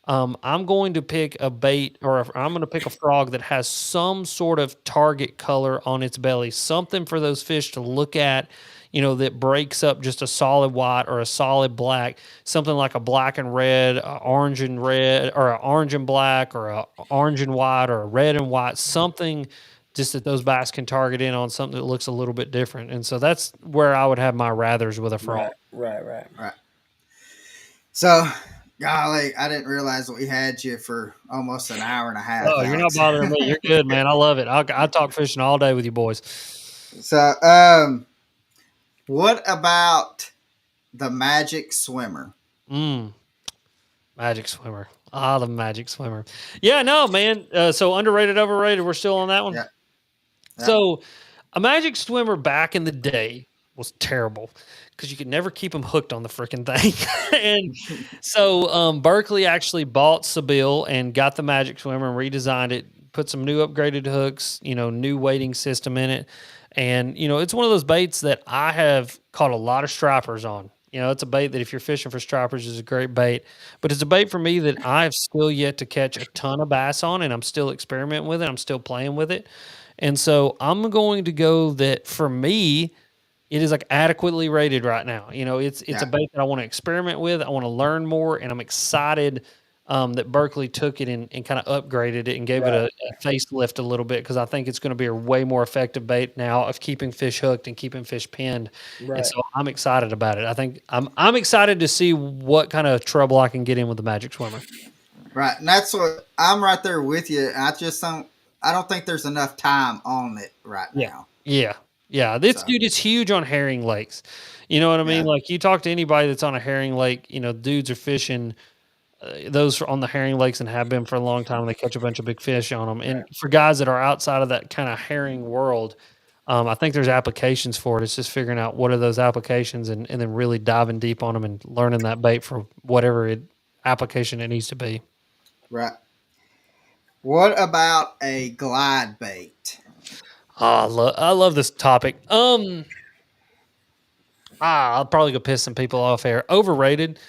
I'm going to pick a bait I'm going to pick a frog that has some sort of target color on its belly, something for those fish to look at, that breaks up just a solid white or a solid black, something like a black and red, a orange and red, or an orange and black, or a orange and white, or a red and white, something just that those bass can target in on something that looks a little bit different. And so that's where I would have my rathers with a frog. Right. So, golly, I didn't realize we had you for almost an hour and a half. Oh, you're not Alex. bothering me. You're good, man. I love it. I talk fishing all day with you boys. So, what about the Magic Swimmer? Magic Swimmer. The Magic Swimmer. Yeah, no, man. So underrated, overrated. We're still on that one. Yeah. So a Magic Swimmer back in the day was terrible because you could never keep them hooked on the freaking thing. And so Berkeley actually bought Sebile and got the Magic Swimmer and redesigned it, put some new upgraded hooks, new weighting system in it. And, it's one of those baits that I have caught a lot of stripers on. It's a bait that if you're fishing for stripers is a great bait, but it's a bait for me that I've still yet to catch a ton of bass on, and I'm still experimenting with it. I'm still playing with it. And so I'm going to go that for me, it is like adequately rated right now. It's a bait that I want to experiment with. I want to learn more, and I'm excited that Berkeley took it and kind of upgraded it and gave it a facelift a little bit because I think it's going to be a way more effective bait now of keeping fish hooked and keeping fish pinned. Right. And so I'm excited about it. I think I'm excited to see what kind of trouble I can get in with the Magic Swimmer. Right, and that's what I'm right there with you. I don't think there's enough time on it right now. Yeah. This dude is huge on herring lakes. You know what I mean? Yeah. Like you talk to anybody that's on a herring lake, dudes are fishing those on the herring lakes and have been for a long time. They catch a bunch of big fish on them. And for guys that are outside of that kind of herring world, I think there's applications for it. It's just figuring out what are those applications and then really diving deep on them and learning that bait for whatever application it needs to be. Right. What about a glide bait? Oh, I love this topic. I'll probably go piss some people off here. Overrated.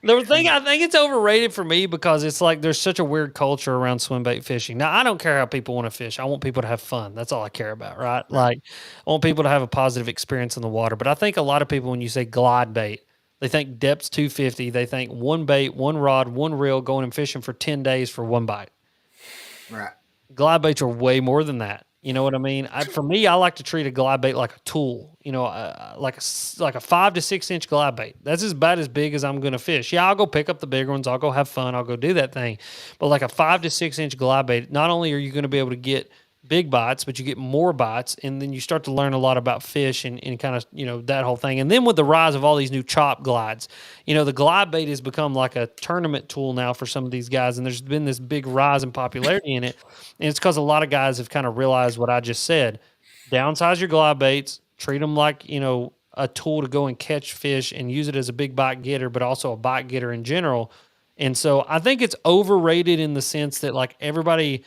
The thing I think it's overrated for me because it's like there's such a weird culture around swim bait fishing. Now I don't care how people want to fish. I want people to have fun. That's all I care about, right? Like I want people to have a positive experience in the water. But I think a lot of people when you say glide bait, they think depth's 250. They think one bait, one rod, one reel, going and fishing for 10 days for one bite. Right. Glide baits are way more than that. You know what I mean? For me, I like to treat a glide bait like a tool. Like a 5 to 6 inch glide bait. That's about as big as I'm going to fish. Yeah, I'll go pick up the bigger ones. I'll go have fun. I'll go do that thing. But like a 5 to 6 inch glide bait, not only are you going to be able to get big bites, but you get more bites, and then you start to learn a lot about fish and kind of, that whole thing. And then with the rise of all these new chop glides, the glide bait has become like a tournament tool now for some of these guys, and there's been this big rise in popularity in it. And it's because a lot of guys have kind of realized what I just said. Downsize your glide baits, treat them like, a tool to go and catch fish and use it as a big bite getter, but also a bite getter in general. And so I think it's overrated in the sense that like everybody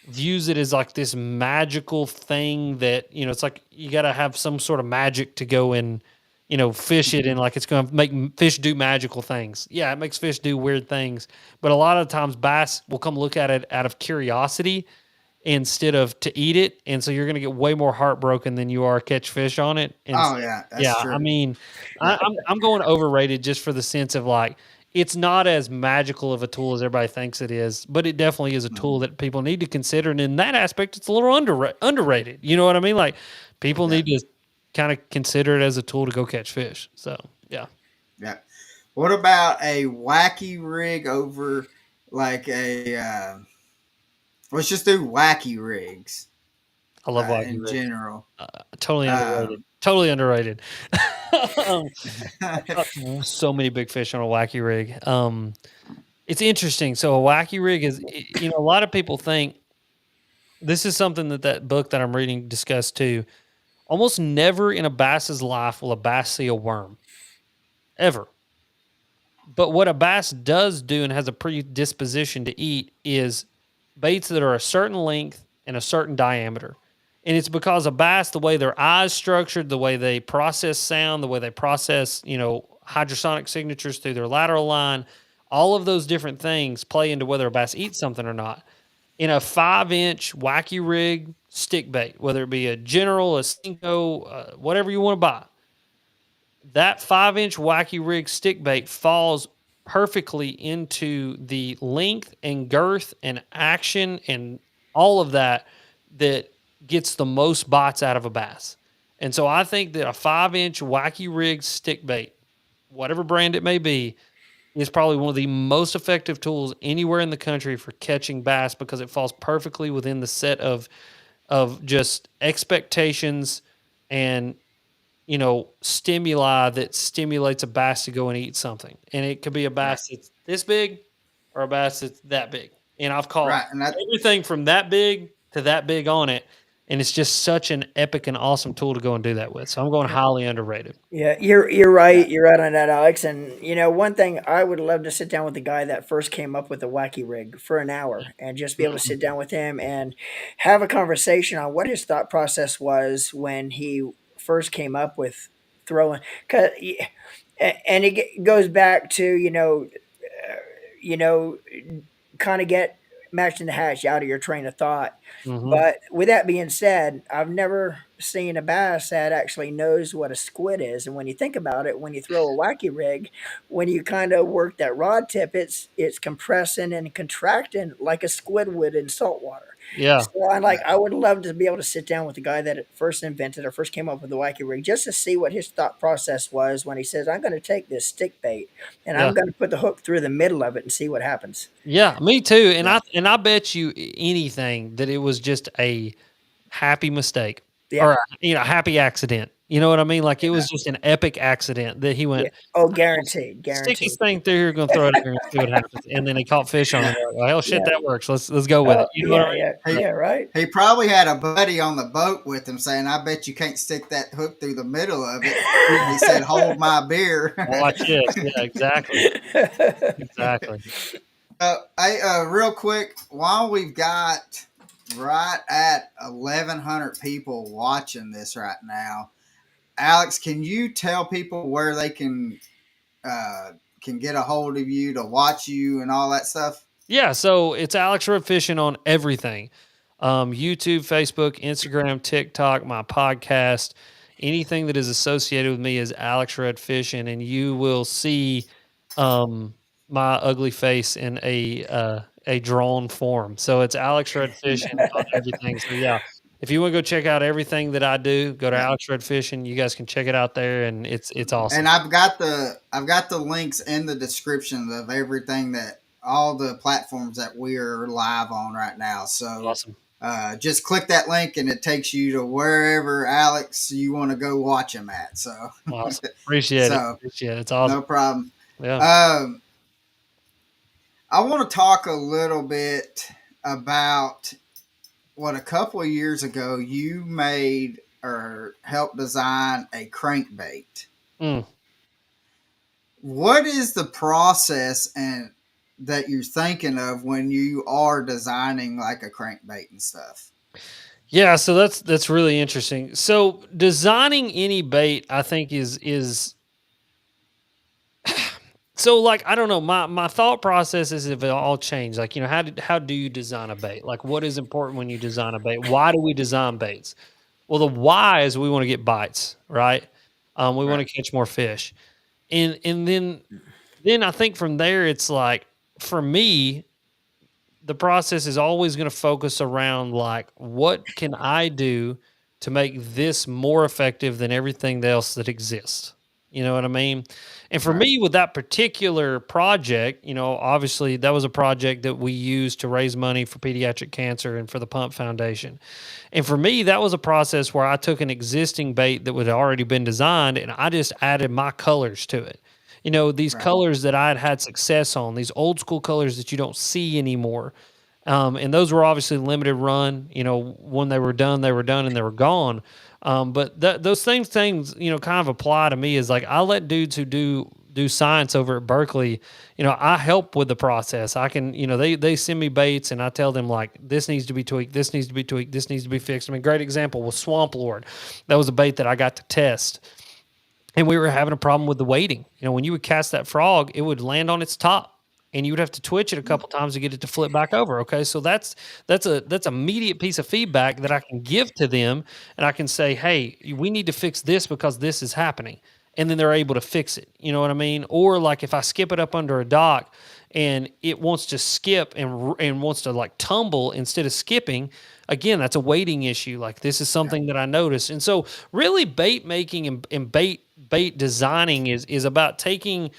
views it as like this magical thing that, you know, it's like you got to have some sort of magic to go and, you know, fish it, and like it's going to make fish do magical things. Yeah, it makes fish do weird things, but a lot of times bass will come look at it out of curiosity instead of to eat it, and so you're going to get way more heartbroken than you are catch fish on it. And Oh yeah, that's yeah, true. I mean, I'm going overrated just for the sense of like it's not as magical of a tool as everybody thinks it is, but it definitely is a tool that people need to consider. And in that aspect, it's a little underrated. You know what I mean? Like people need to kind of consider it as a tool to go catch fish. So yeah. Yeah. What about a wacky rig over like a? Let's just do wacky rigs I love wacky in rigs. general. Totally underrated. Totally underrated. So many big fish on a wacky rig. It's interesting. So a wacky rig is, you know, a lot of people think this is something that book that I'm reading discussed too. Almost never in a bass's life will a bass see a worm, ever. But what a bass does do and has a predisposition to eat is baits that are a certain length and a certain diameter. And it's because a bass, the way their eyes structured, the way they process sound, the way they process, you know, hydrosonic signatures through their lateral line, all of those different things play into whether a bass eats something or not. In a 5-inch wacky rig stick bait, whether it be a General, a Senko, whatever you want to buy, that 5-inch wacky rig stick bait falls perfectly into the length and girth and action and all of that gets the most bites out of a bass. And so I think that a 5-inch wacky rig stick bait, whatever brand it may be, is probably one of the most effective tools anywhere in the country for catching bass because it falls perfectly within the set of just expectations and, you know, stimuli that stimulates a bass to go and eat something. And it could be a bass that's this big or a bass that's that big. And I've caught everything from that big to that big on it. And it's just such an epic and awesome tool to go and do that with. So I'm going highly underrated. Yeah, you're right. You're right on that, Alex. And you know, one thing I would love to sit down with the guy that first came up with the wacky rig for an hour and just be able to sit down with him and have a conversation on what his thought process was when he first came up with throwing. And it goes back to you know, kind of get matched in the hatch out of your train of thought. Mhm. But with that being said, I've never seen a bass that actually knows what a squid is. And when you think about it, when you throw a wacky rig, when you kind of work that rod tip, it's compressing and contracting like a squid would in salt water. Yeah. So I would love to be able to sit down with the guy that first invented or first came up with the wacky rig just to see what his thought process was when he says, I'm going to take this stick bait and Yeah. I'm going to put the hook through the middle of it and see what happens. Yeah, me too. And I bet you anything that it was just a happy mistake or a happy accident. You know what I mean? Like it was just an epic accident that he went. Yeah. Oh, guaranteed, Stick guaranteed. this thing through here, gonna throw it in here and see what happens. And then he caught fish on it. Like, well, hell, shit, that works. Let's go with it. You know what I mean? Yeah, right. He probably had a buddy on the boat with him saying, "I bet you can't stick that hook through the middle of it." He said, "Hold my beer." Watch this. Yeah, exactly. Exactly. Real quick, while we've got right at 1,100 people watching this right now, Alex, can you tell people where they can get a hold of you to watch you and all that stuff? Yeah, so it's Alex Rudd Fishing on everything. YouTube, Facebook, Instagram, TikTok, my podcast, anything that is associated with me is Alex Rudd Fishing, and you will see my ugly face in a drawn form. So it's Alex Rudd Fishing on everything. So yeah, if you want to go check out everything that I do, go to Alex Rudd Fishing. You guys can check it out there, and it's awesome. And I've got the links in the description of everything that all the platforms that we are live on right now. So awesome. Just click that link and it takes you to wherever Alex you want to go watch him at. So awesome. Appreciate it. It's awesome. No problem. Yeah. I want to talk a little bit about what a couple of years ago you made or help design a crankbait. Mm. What is the process and that you're thinking of when you are designing like a crankbait and stuff? Yeah, so that's really interesting. So designing any bait, I think is so like I don't know. My thought process is if it all changed. Like how do you design a bait? Like what is important when you design a bait? Why do we design baits? Well, the why is we want to get bites, right? We want Right. to catch more fish, and then I think from there it's like for me the process is always going to focus around like what can I do to make this more effective than everything else that exists. You know what I mean? And for Right. me with that particular project, obviously that was a project that we used to raise money for pediatric cancer and for the Pump Foundation. And for me, that was a process where I took an existing bait that had already been designed and I just added my colors to it. These Right. colors that I had had success on, these old school colors that you don't see anymore. And those were obviously limited run. When they were done and they were gone. But those same things, kind of apply to me. Is like I let dudes who do science over at Berkeley. I help with the process. I can, they send me baits and I tell them like this needs to be tweaked, this needs to be tweaked, this needs to be fixed. I mean, great example was Swamp Lord. That was a bait that I got to test. And we were having a problem with the weighting. When you would cast that frog, it would land on its top and you would have to twitch it a couple times to get it to flip back over. Okay. So that's immediate piece of feedback that I can give to them. And I can say, hey, we need to fix this because this is happening. And then they're able to fix it. You know what I mean? Or like if I skip it up under a dock and it wants to skip and wants to like tumble instead of skipping, again, that's a weighting issue. Like this is something that I noticed. And so really bait making and bait designing is about taking,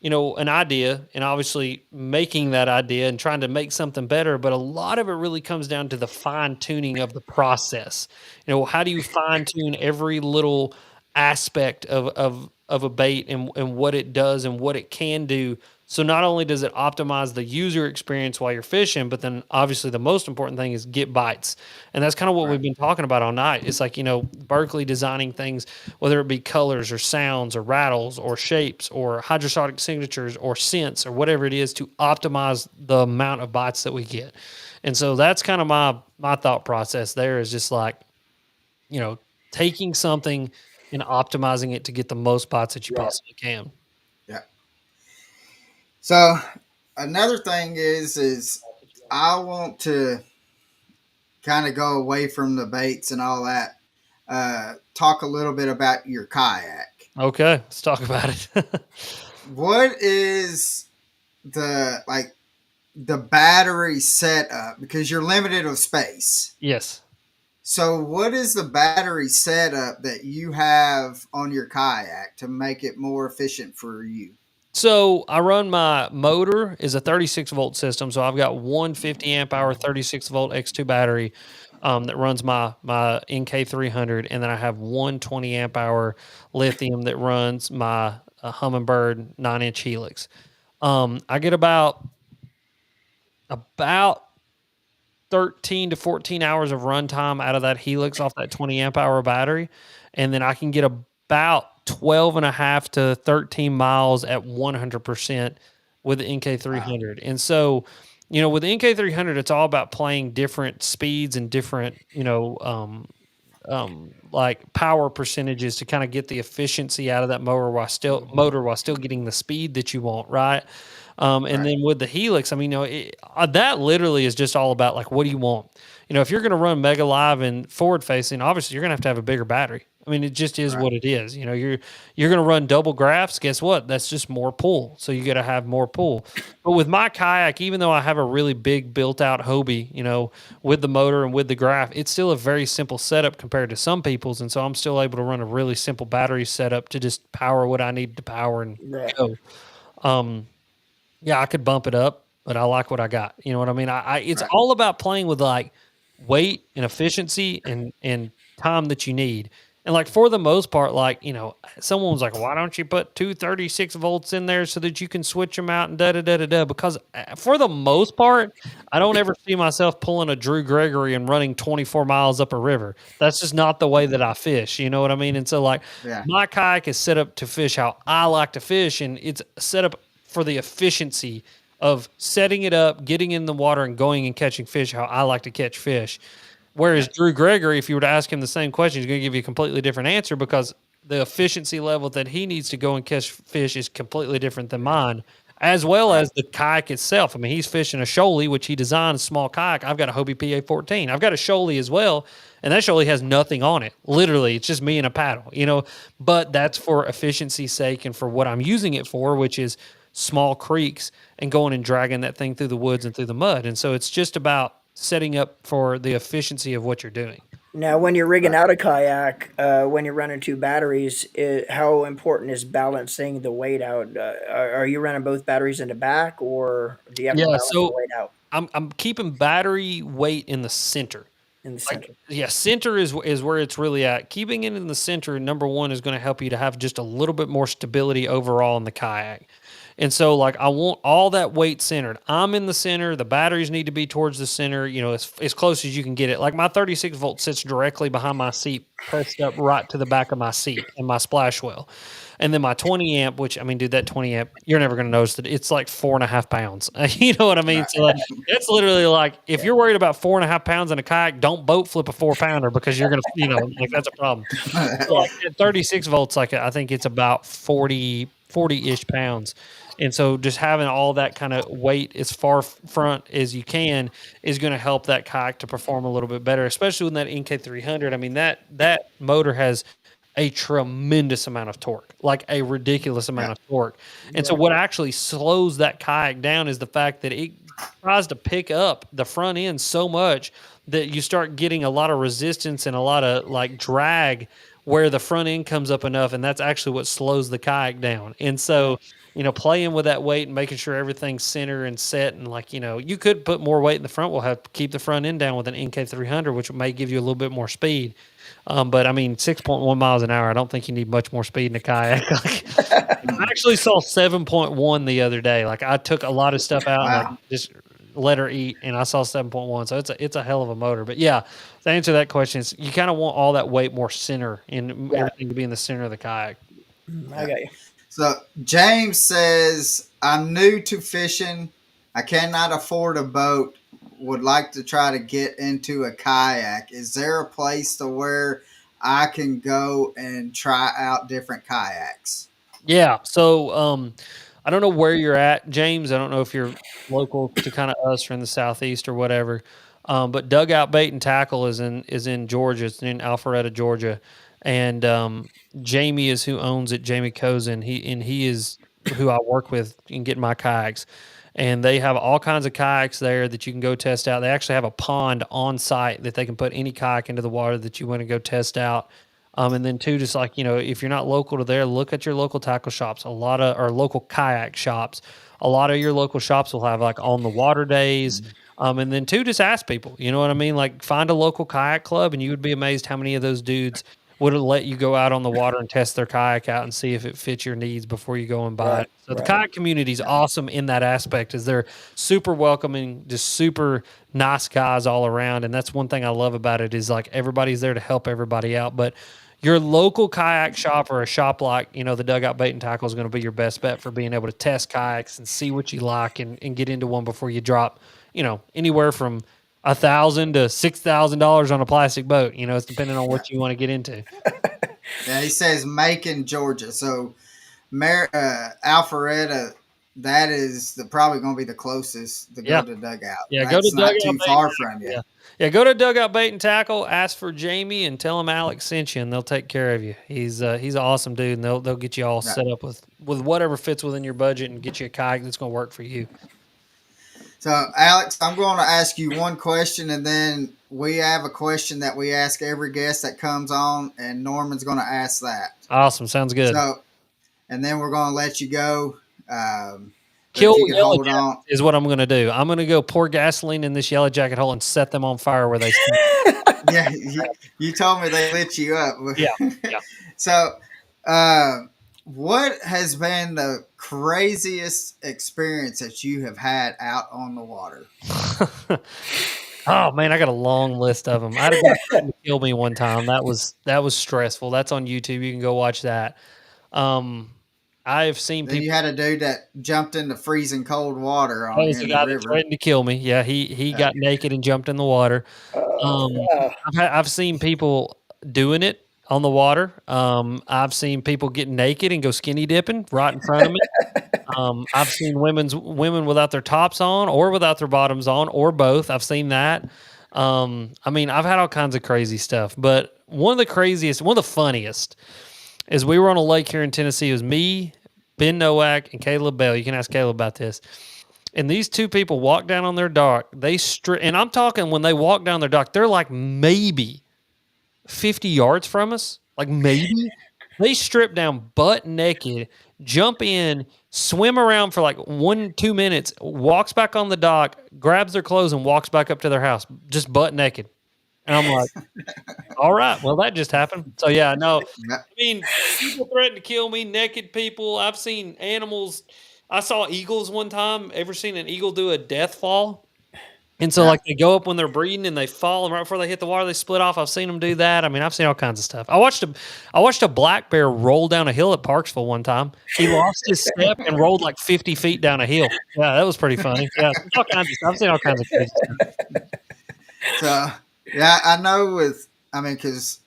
an idea and obviously making that idea and trying to make something better. But a lot of it really comes down to the fine tuning of the process. How do you fine tune every little aspect of a bait and what it does and what it can do. So not only does it optimize the user experience while you're fishing, but then obviously the most important thing is get bites. And that's kind of what Right. we've been talking about all night. It's like, Berkeley designing things, whether it be colors or sounds or rattles or shapes or hydrosonic signatures or scents or whatever it is to optimize the amount of bites that we get. And so that's kind of my thought process there is just like, taking something and optimizing it to get the most bites that you possibly can. Yeah. So another thing is I want to kind of go away from the baits and all that. Talk a little bit about your kayak. Okay, let's talk about it. What is the battery setup because you're limited of space? Yes. So what is the battery setup that you have on your kayak to make it more efficient for you? So I run my motor is a 36 volt system. So I've got one 50 amp hour 36 volt X2 battery that runs my NK300, and then I have one 20 amp hour lithium that runs my Humminbird 9-inch Helix. I get about 13 to 14 hours of runtime out of that Helix off that 20 amp hour battery. And then I can get about 12 and a half to 13 miles at 100% with the NK300. And so, with the NK300, it's all about playing different speeds and different, like power percentages to kind of get the efficiency out of that motor while still getting the speed that you want. Right. And Right. then with the Helix, I mean, that literally is just all about like, what do you want? If you're going to run Mega Live and forward facing, obviously you're going to have a bigger battery. I mean, it just is Right. what it is. You're going to run double graphs. Guess what? That's just more pull. So you got to have more pull. But with my kayak, even though I have a really big built out Hobie, with the motor and with the graph, it's still a very simple setup compared to some people's. And so I'm still able to run a really simple battery setup to just power what I need to power and go. Yeah, I could bump it up, but I like what I got. You know what I mean? It's Right. all about playing with like weight and efficiency and time that you need. And like for the most part, like, you know, someone was like, why don't you put 236 volts in there so that you can switch them out and da da da da da? Because for the most part, I don't ever see myself pulling a Drew Gregory and running 24 miles up a river. That's just not the way that I fish. You know what I mean? And so, like, Yeah. my kayak is set up to fish how I like to fish, and it's set up for the efficiency of setting it up, getting in the water, and going and catching fish how I like to catch fish. Whereas Drew Gregory, if you were to ask him the same question, he's going to give you a completely different answer because the efficiency level that he needs to go and catch fish is completely different than mine, as well as the kayak itself. I mean, he's fishing a Shoaly, which he designed a small kayak. I've got a Hobie PA-14. I've got a Shoaly as well, and that Shoaly has nothing on it. Literally, it's just me and a paddle, you know. But that's for efficiency's sake and for what I'm using it for, which is small creeks and going and dragging that thing through the woods and through the mud. And so it's just about setting up for the efficiency of what you're doing. Now, when you're rigging out a kayak, when you're running two batteries, how important is balancing the weight out? Are you running both batteries in the back, or do you have to Yeah, balance the so weight out I'm keeping battery weight in the center. in the center? Yeah, center is where it's really at. Keeping it in the center, number one, is going to help you to have just a little bit more stability overall in the kayak. And so, like, I want all that weight centered. I'm in the center. The batteries need to be towards the center, you know, as close as you can get it. Like, my 36 volt sits directly behind my seat, pressed up right to the back of my seat and my splash well. And then my 20 amp, which, I mean, dude, that 20 amp, you're never going to notice that it's like 4.5 pounds. You know what I mean? So, like, it's literally like, if you're worried about 4.5 pounds in a kayak, don't boat flip a 4-pounder because you're going to, you know, like, that's a problem. So, like, at 36 volts, like, I think it's about 40-ish pounds. And so just having all that kind of weight as far front as you can is going to help that kayak to perform a little bit better, especially with that NK300. I mean, that motor has a tremendous amount of torque, like a ridiculous amount of torque. And so what actually slows that kayak down is the fact that it tries to pick up the front end so much that you start getting a lot of resistance and a lot of like drag where the front end comes up enough, and that's actually what slows the kayak down. And so, you know, playing with that weight and making sure everything's center and set, and like, you know, you could put more weight in the front. We'll have to keep the front end down with an NK300, which may give you a little bit more speed. But I mean, 6.1 miles an hour, I don't think you need much more speed in a kayak. I actually saw 7.1 the other day. Like, I took a lot of stuff out and like just let her eat, and I saw 7.1. So it's a hell of a motor. But yeah, to answer that question, is you kind of want all that weight more center and everything to be in the center of the kayak. I got you. So James says, I'm new to fishing. I cannot afford a boat. Would like to try to get into a kayak. Is there a place to where I can go and try out different kayaks? Yeah. So I don't know where you're at, James. I don't know if you're local to kind of us or in the southeast or whatever. But Dugout Bait and Tackle is in Georgia. It's in Alpharetta, Georgia. And Jamie is who owns it, Jamie Cozen. He is who I work with in getting my kayaks. And they have all kinds of kayaks there that you can go test out. They actually have a pond on site that they can put any kayak into the water that you want to go test out. And then too, just like, you know, if you're not local to there, look at your local tackle shops. Or local kayak shops. A lot of your local shops will have like on the water days. And then too, just ask people. You know what I mean? Like, find a local kayak club, and you would be amazed how many of those dudes would let you go out on the water and test their kayak out and see if it fits your needs before you go and buy it. So the kayak community is awesome in that aspect, is they're super welcoming, just super nice guys all around. And that's one thing I love about it, is like everybody's there to help everybody out. But your local kayak shop, or a shop like, you know, the Dugout Bait and Tackle, is going to be your best bet for being able to test kayaks and see what you like and get into one before you drop, you know, anywhere from $1,000 to $6,000 on a plastic boat. You know, it's depending on what you want to get into. Yeah, he says Macon, Georgia. So Alpharetta, that is probably going to be the closest to go to Dugout. Yeah, That's go to not Dugout too Bait far and from you. Yeah, go to Dugout Bait and Tackle, ask for Jamie, and tell him Alex sent you, and they'll take care of you. He's an awesome dude, and they'll get you all set up with whatever fits within your budget and get you a kayak that's going to work for you. So, Alex, I'm going to ask you one question, and then we have a question that we ask every guest that comes on, and Norman's going to ask that. Awesome. Sounds good. So, and then we're going to let you go. Kill if you could yellow hold jackets on. is what I'm going to do. I'm going to go pour gasoline in this yellow jacket hole and set them on fire where they stand. Yeah, you told me they lit you up. Yeah, yeah. So, what has been the craziest experience that you have had out on the water? Oh man, I got a long list of them. I had a guy threaten to kill me one time. That was stressful. That's on YouTube. You can go watch that. I've seen Then people. you had a dude that jumped into freezing cold water That on was you the in guy the that river. threatened to kill me. Yeah, he got naked and jumped in the water. Oh, I've seen people doing it on the water. I've seen people get naked and go skinny dipping right in front of me. I've seen women without their tops on or without their bottoms on or both. I've seen that. I mean, I've had all kinds of crazy stuff, but one of the funniest is we were on a lake here in Tennessee. It was me, Ben Nowak, and Caleb Bell. You can ask Caleb about this. And these two people walked down on their dock. And I'm talking when they walk down their dock, they're like maybe 50 yards from us, like maybe. They strip down butt naked, jump in, swim around for like 1-2 minutes, walks back on the dock, grabs their clothes, and walks back up to their house, just butt naked. And I'm like, all right, well, that just happened. So, yeah, no. Yeah. I mean, people threaten to kill me, naked people. I've seen animals. I saw eagles one time. Ever seen an eagle do a death fall? And so, Yeah. like, they go up when they're breeding and they fall, and right before they hit the water, they split off. I've seen them do that. I mean, I've seen all kinds of stuff. I watched a black bear roll down a hill at Parksville one time. He lost his step and rolled like 50 feet down a hill. Yeah, that was pretty funny. Yeah, all kinds of stuff. I've seen all kinds of crazy stuff. So, yeah, I know because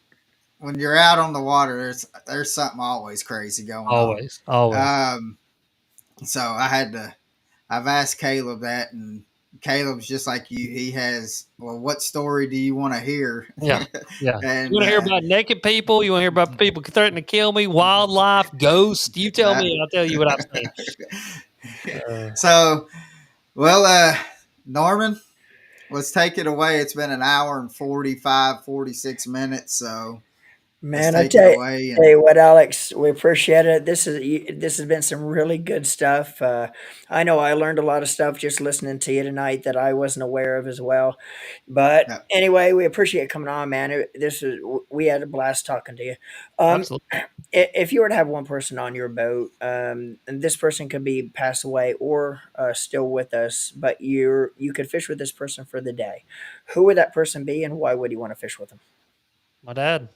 when you're out on the water, there's something always crazy going on. Always. So I've asked Caleb that, and Caleb's just like you. He has, well, what story do you want to hear? Yeah. And You want to hear about naked people? You want to hear about people threatening to kill me? Wildlife, ghosts? You tell me, and I'll tell you what I've seen. So, Norman, let's take it away. It's been an hour and 46 minutes. So, man, let's I take tell it you, away. tell you what, Alex, we appreciate it. This has been some really good stuff. I know I learned a lot of stuff just listening to you tonight that I wasn't aware of as well. But Yeah. anyway, we appreciate coming on, man. We had a blast talking to you. Absolutely. If you were to have one person on your boat, and this person could be passed away or still with us, but you could fish with this person for the day, who would that person be, and why would you want to fish with them? My dad.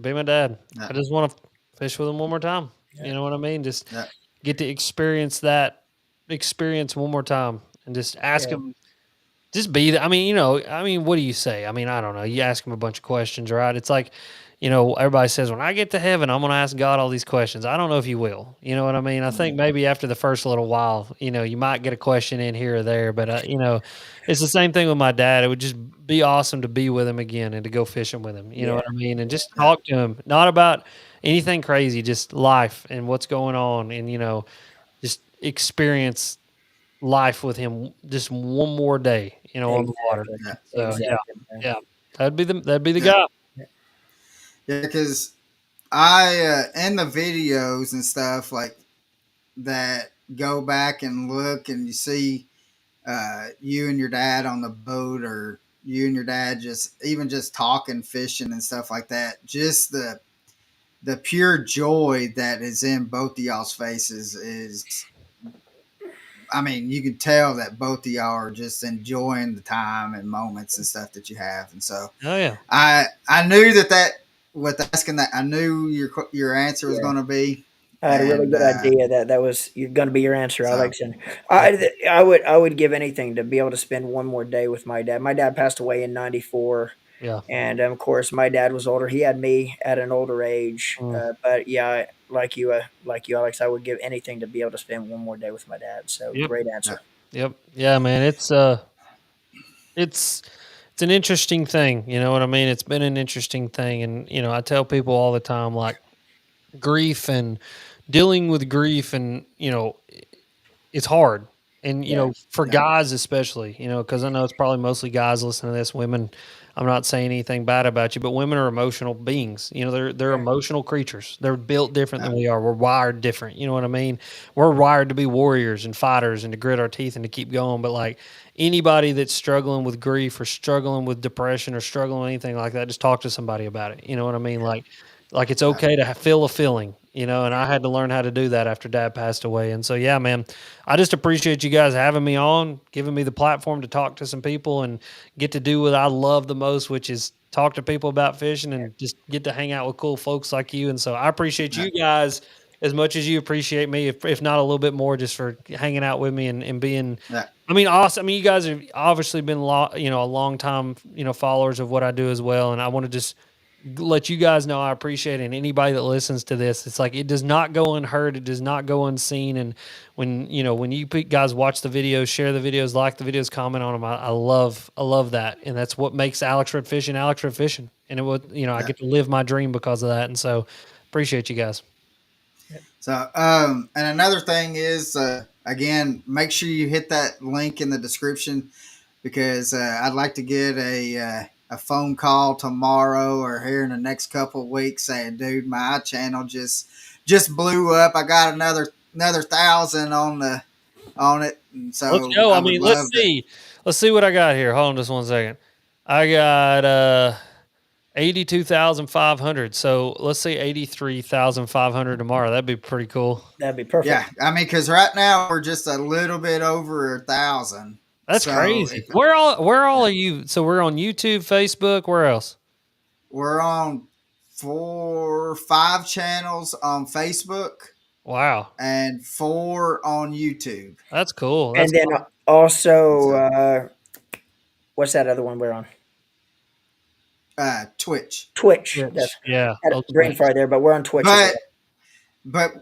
Be my dad. Yeah. I just want to fish with him one more time. Yeah. You know what I mean? Just Yeah. get to experience that experience one more time and just ask Yeah. him. Just be there. I mean, what do you say? I mean, I don't know. You ask him a bunch of questions, right? It's like, everybody says, when I get to heaven, I'm going to ask God all these questions. I don't know if you will. You know what I mean? I think maybe after the first little while, you might get a question in here or there. But, it's the same thing with my dad. It would just be awesome to be with him again and to go fishing with him. You know what I mean? And just talk to him, not about anything crazy, just life and what's going on and, just experience life with him just one more day, on the water. Yeah. So, Exactly, man. yeah, that'd be the Yeah. guy. Yeah, because I in the videos and stuff like that, go back and look, and you see you and your dad on the boat, or you and your dad just talking fishing and stuff like that. Just the pure joy that is in both of y'all's faces is, I mean, you can tell that both of y'all are just enjoying the time and moments and stuff that you have. And so Oh yeah, I knew that with asking that, I knew your answer was Yeah. going to be. I had a really And, good idea that was going to be your answer, so- Alex. And I would give anything to be able to spend one more day with my dad. My dad passed away in '94, yeah. and of course, my dad was older. He had me at an older age, but yeah, like you, Alex, I would give anything to be able to spend one more day with my dad. So Yep. great answer. Yep. Yeah, man. It's an interesting thing. You know what I mean? It's been an interesting thing, and I tell people all the time, like, grief and dealing with grief, and it's hard. And, Yeah. for Yeah. guys especially, because I know it's probably mostly guys listening to this. Women, I'm not saying anything bad about you, but women are emotional beings. They're Yeah. emotional creatures. They're built different than Yeah. we are. We're wired different. You know what I mean? We're wired to be warriors and fighters and to grit our teeth and to keep going. But like anybody that's struggling with grief or struggling with depression or struggling with anything like that, just talk to somebody about it. You know what I mean? Like it's Yeah. okay to feel a feeling, and I had to learn how to do that after Dad passed away. And so, yeah, man, I just appreciate you guys having me on, giving me the platform to talk to some people and get to do what I love the most, which is talk to people about fishing and just get to hang out with cool folks like you. And so I appreciate Yeah. you guys as much as you appreciate me, if not a little bit more, just for hanging out with me and being. Yeah. I mean, awesome. I mean, you guys have obviously been a long time, followers of what I do as well. And I want to just let you guys know I appreciate it. And anybody that listens to this, it's like it does not go unheard. It does not go unseen. And when you guys watch the videos, share the videos, like the videos, comment on them, I love that. And that's what makes Alex Red Fishing Alex Red Fishing. And it would, I Yeah. get to live my dream because of that. And so appreciate you guys. So, and another thing is, again, make sure you hit that link in the description because I'd like to get a phone call tomorrow or here in the next couple of weeks saying, "Dude, my channel just blew up. I got another 1,000 on it." And so Let's go. I I would mean, love to. let's see what I got here. Hold on just one second. I got 82,500. So let's say 83,500 tomorrow. That'd be pretty cool. That'd be perfect. Yeah, I mean, because right now we're just a little bit over 1,000. That's So crazy. Where all are you? So we're on YouTube, Facebook, where else? we're on 5 channels on Facebook Wow. and 4 on YouTube. That's cool. And That's then also, So, what's that other one we're on? Twitch. Twitch. Twitch. That's Yeah. had a brain fry there, but we're on Twitch. as But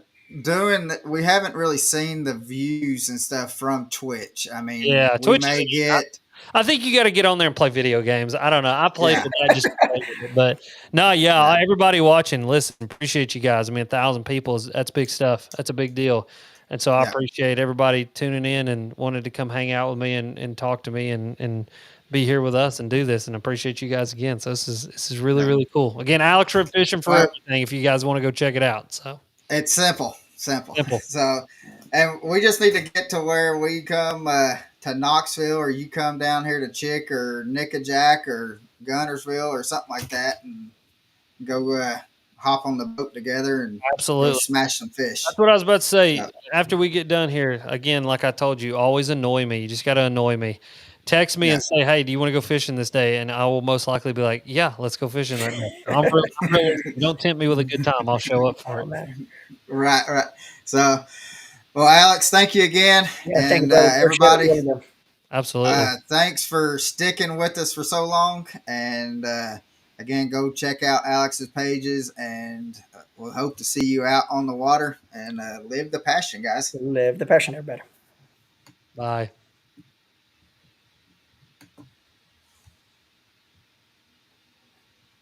we haven't really seen the views and stuff from Twitch. I mean, Yeah, we Twitch may is- get I think you got to get on there and play video games. I don't know. I played Yeah. with that just, but no, yeah. Everybody watching, listen, appreciate you guys. I mean, 1,000 people that's big stuff. That's a big deal, and so I Yeah. appreciate everybody tuning in and wanted to come hang out with me and talk to me and be here with us and do this. And appreciate you guys again. So this is really Yeah. really cool. Again, Alex Red Fishing for Well, everything. If you guys want to go check it out, so it's simple. Simple. So, and we just need to get to where we come to Knoxville, or you come down here to Chick or Nickajack or Gunnersville or something like that, and go hop on the boat together and go absolutely. smash some fish. That's what I was about to say. Yeah. After we get done here, again, like I told you, always annoy me. You just got to annoy me. Text me Yeah. and say, "Hey, do you want to go fishing this day?" And I will most likely be like, "Yeah, let's go fishing right now." I'm really, don't tempt me with a good time. I'll show up for well. it. Oh, man. Right. So, well, Alex, thank you again, Yeah, thank you, and brother. Appreciate everybody. it. Absolutely. Thanks for sticking with us for so long. And again, go check out Alex's pages, and we'll hope to see you out on the water and live the passion, guys. Live the passion, everybody. Bye.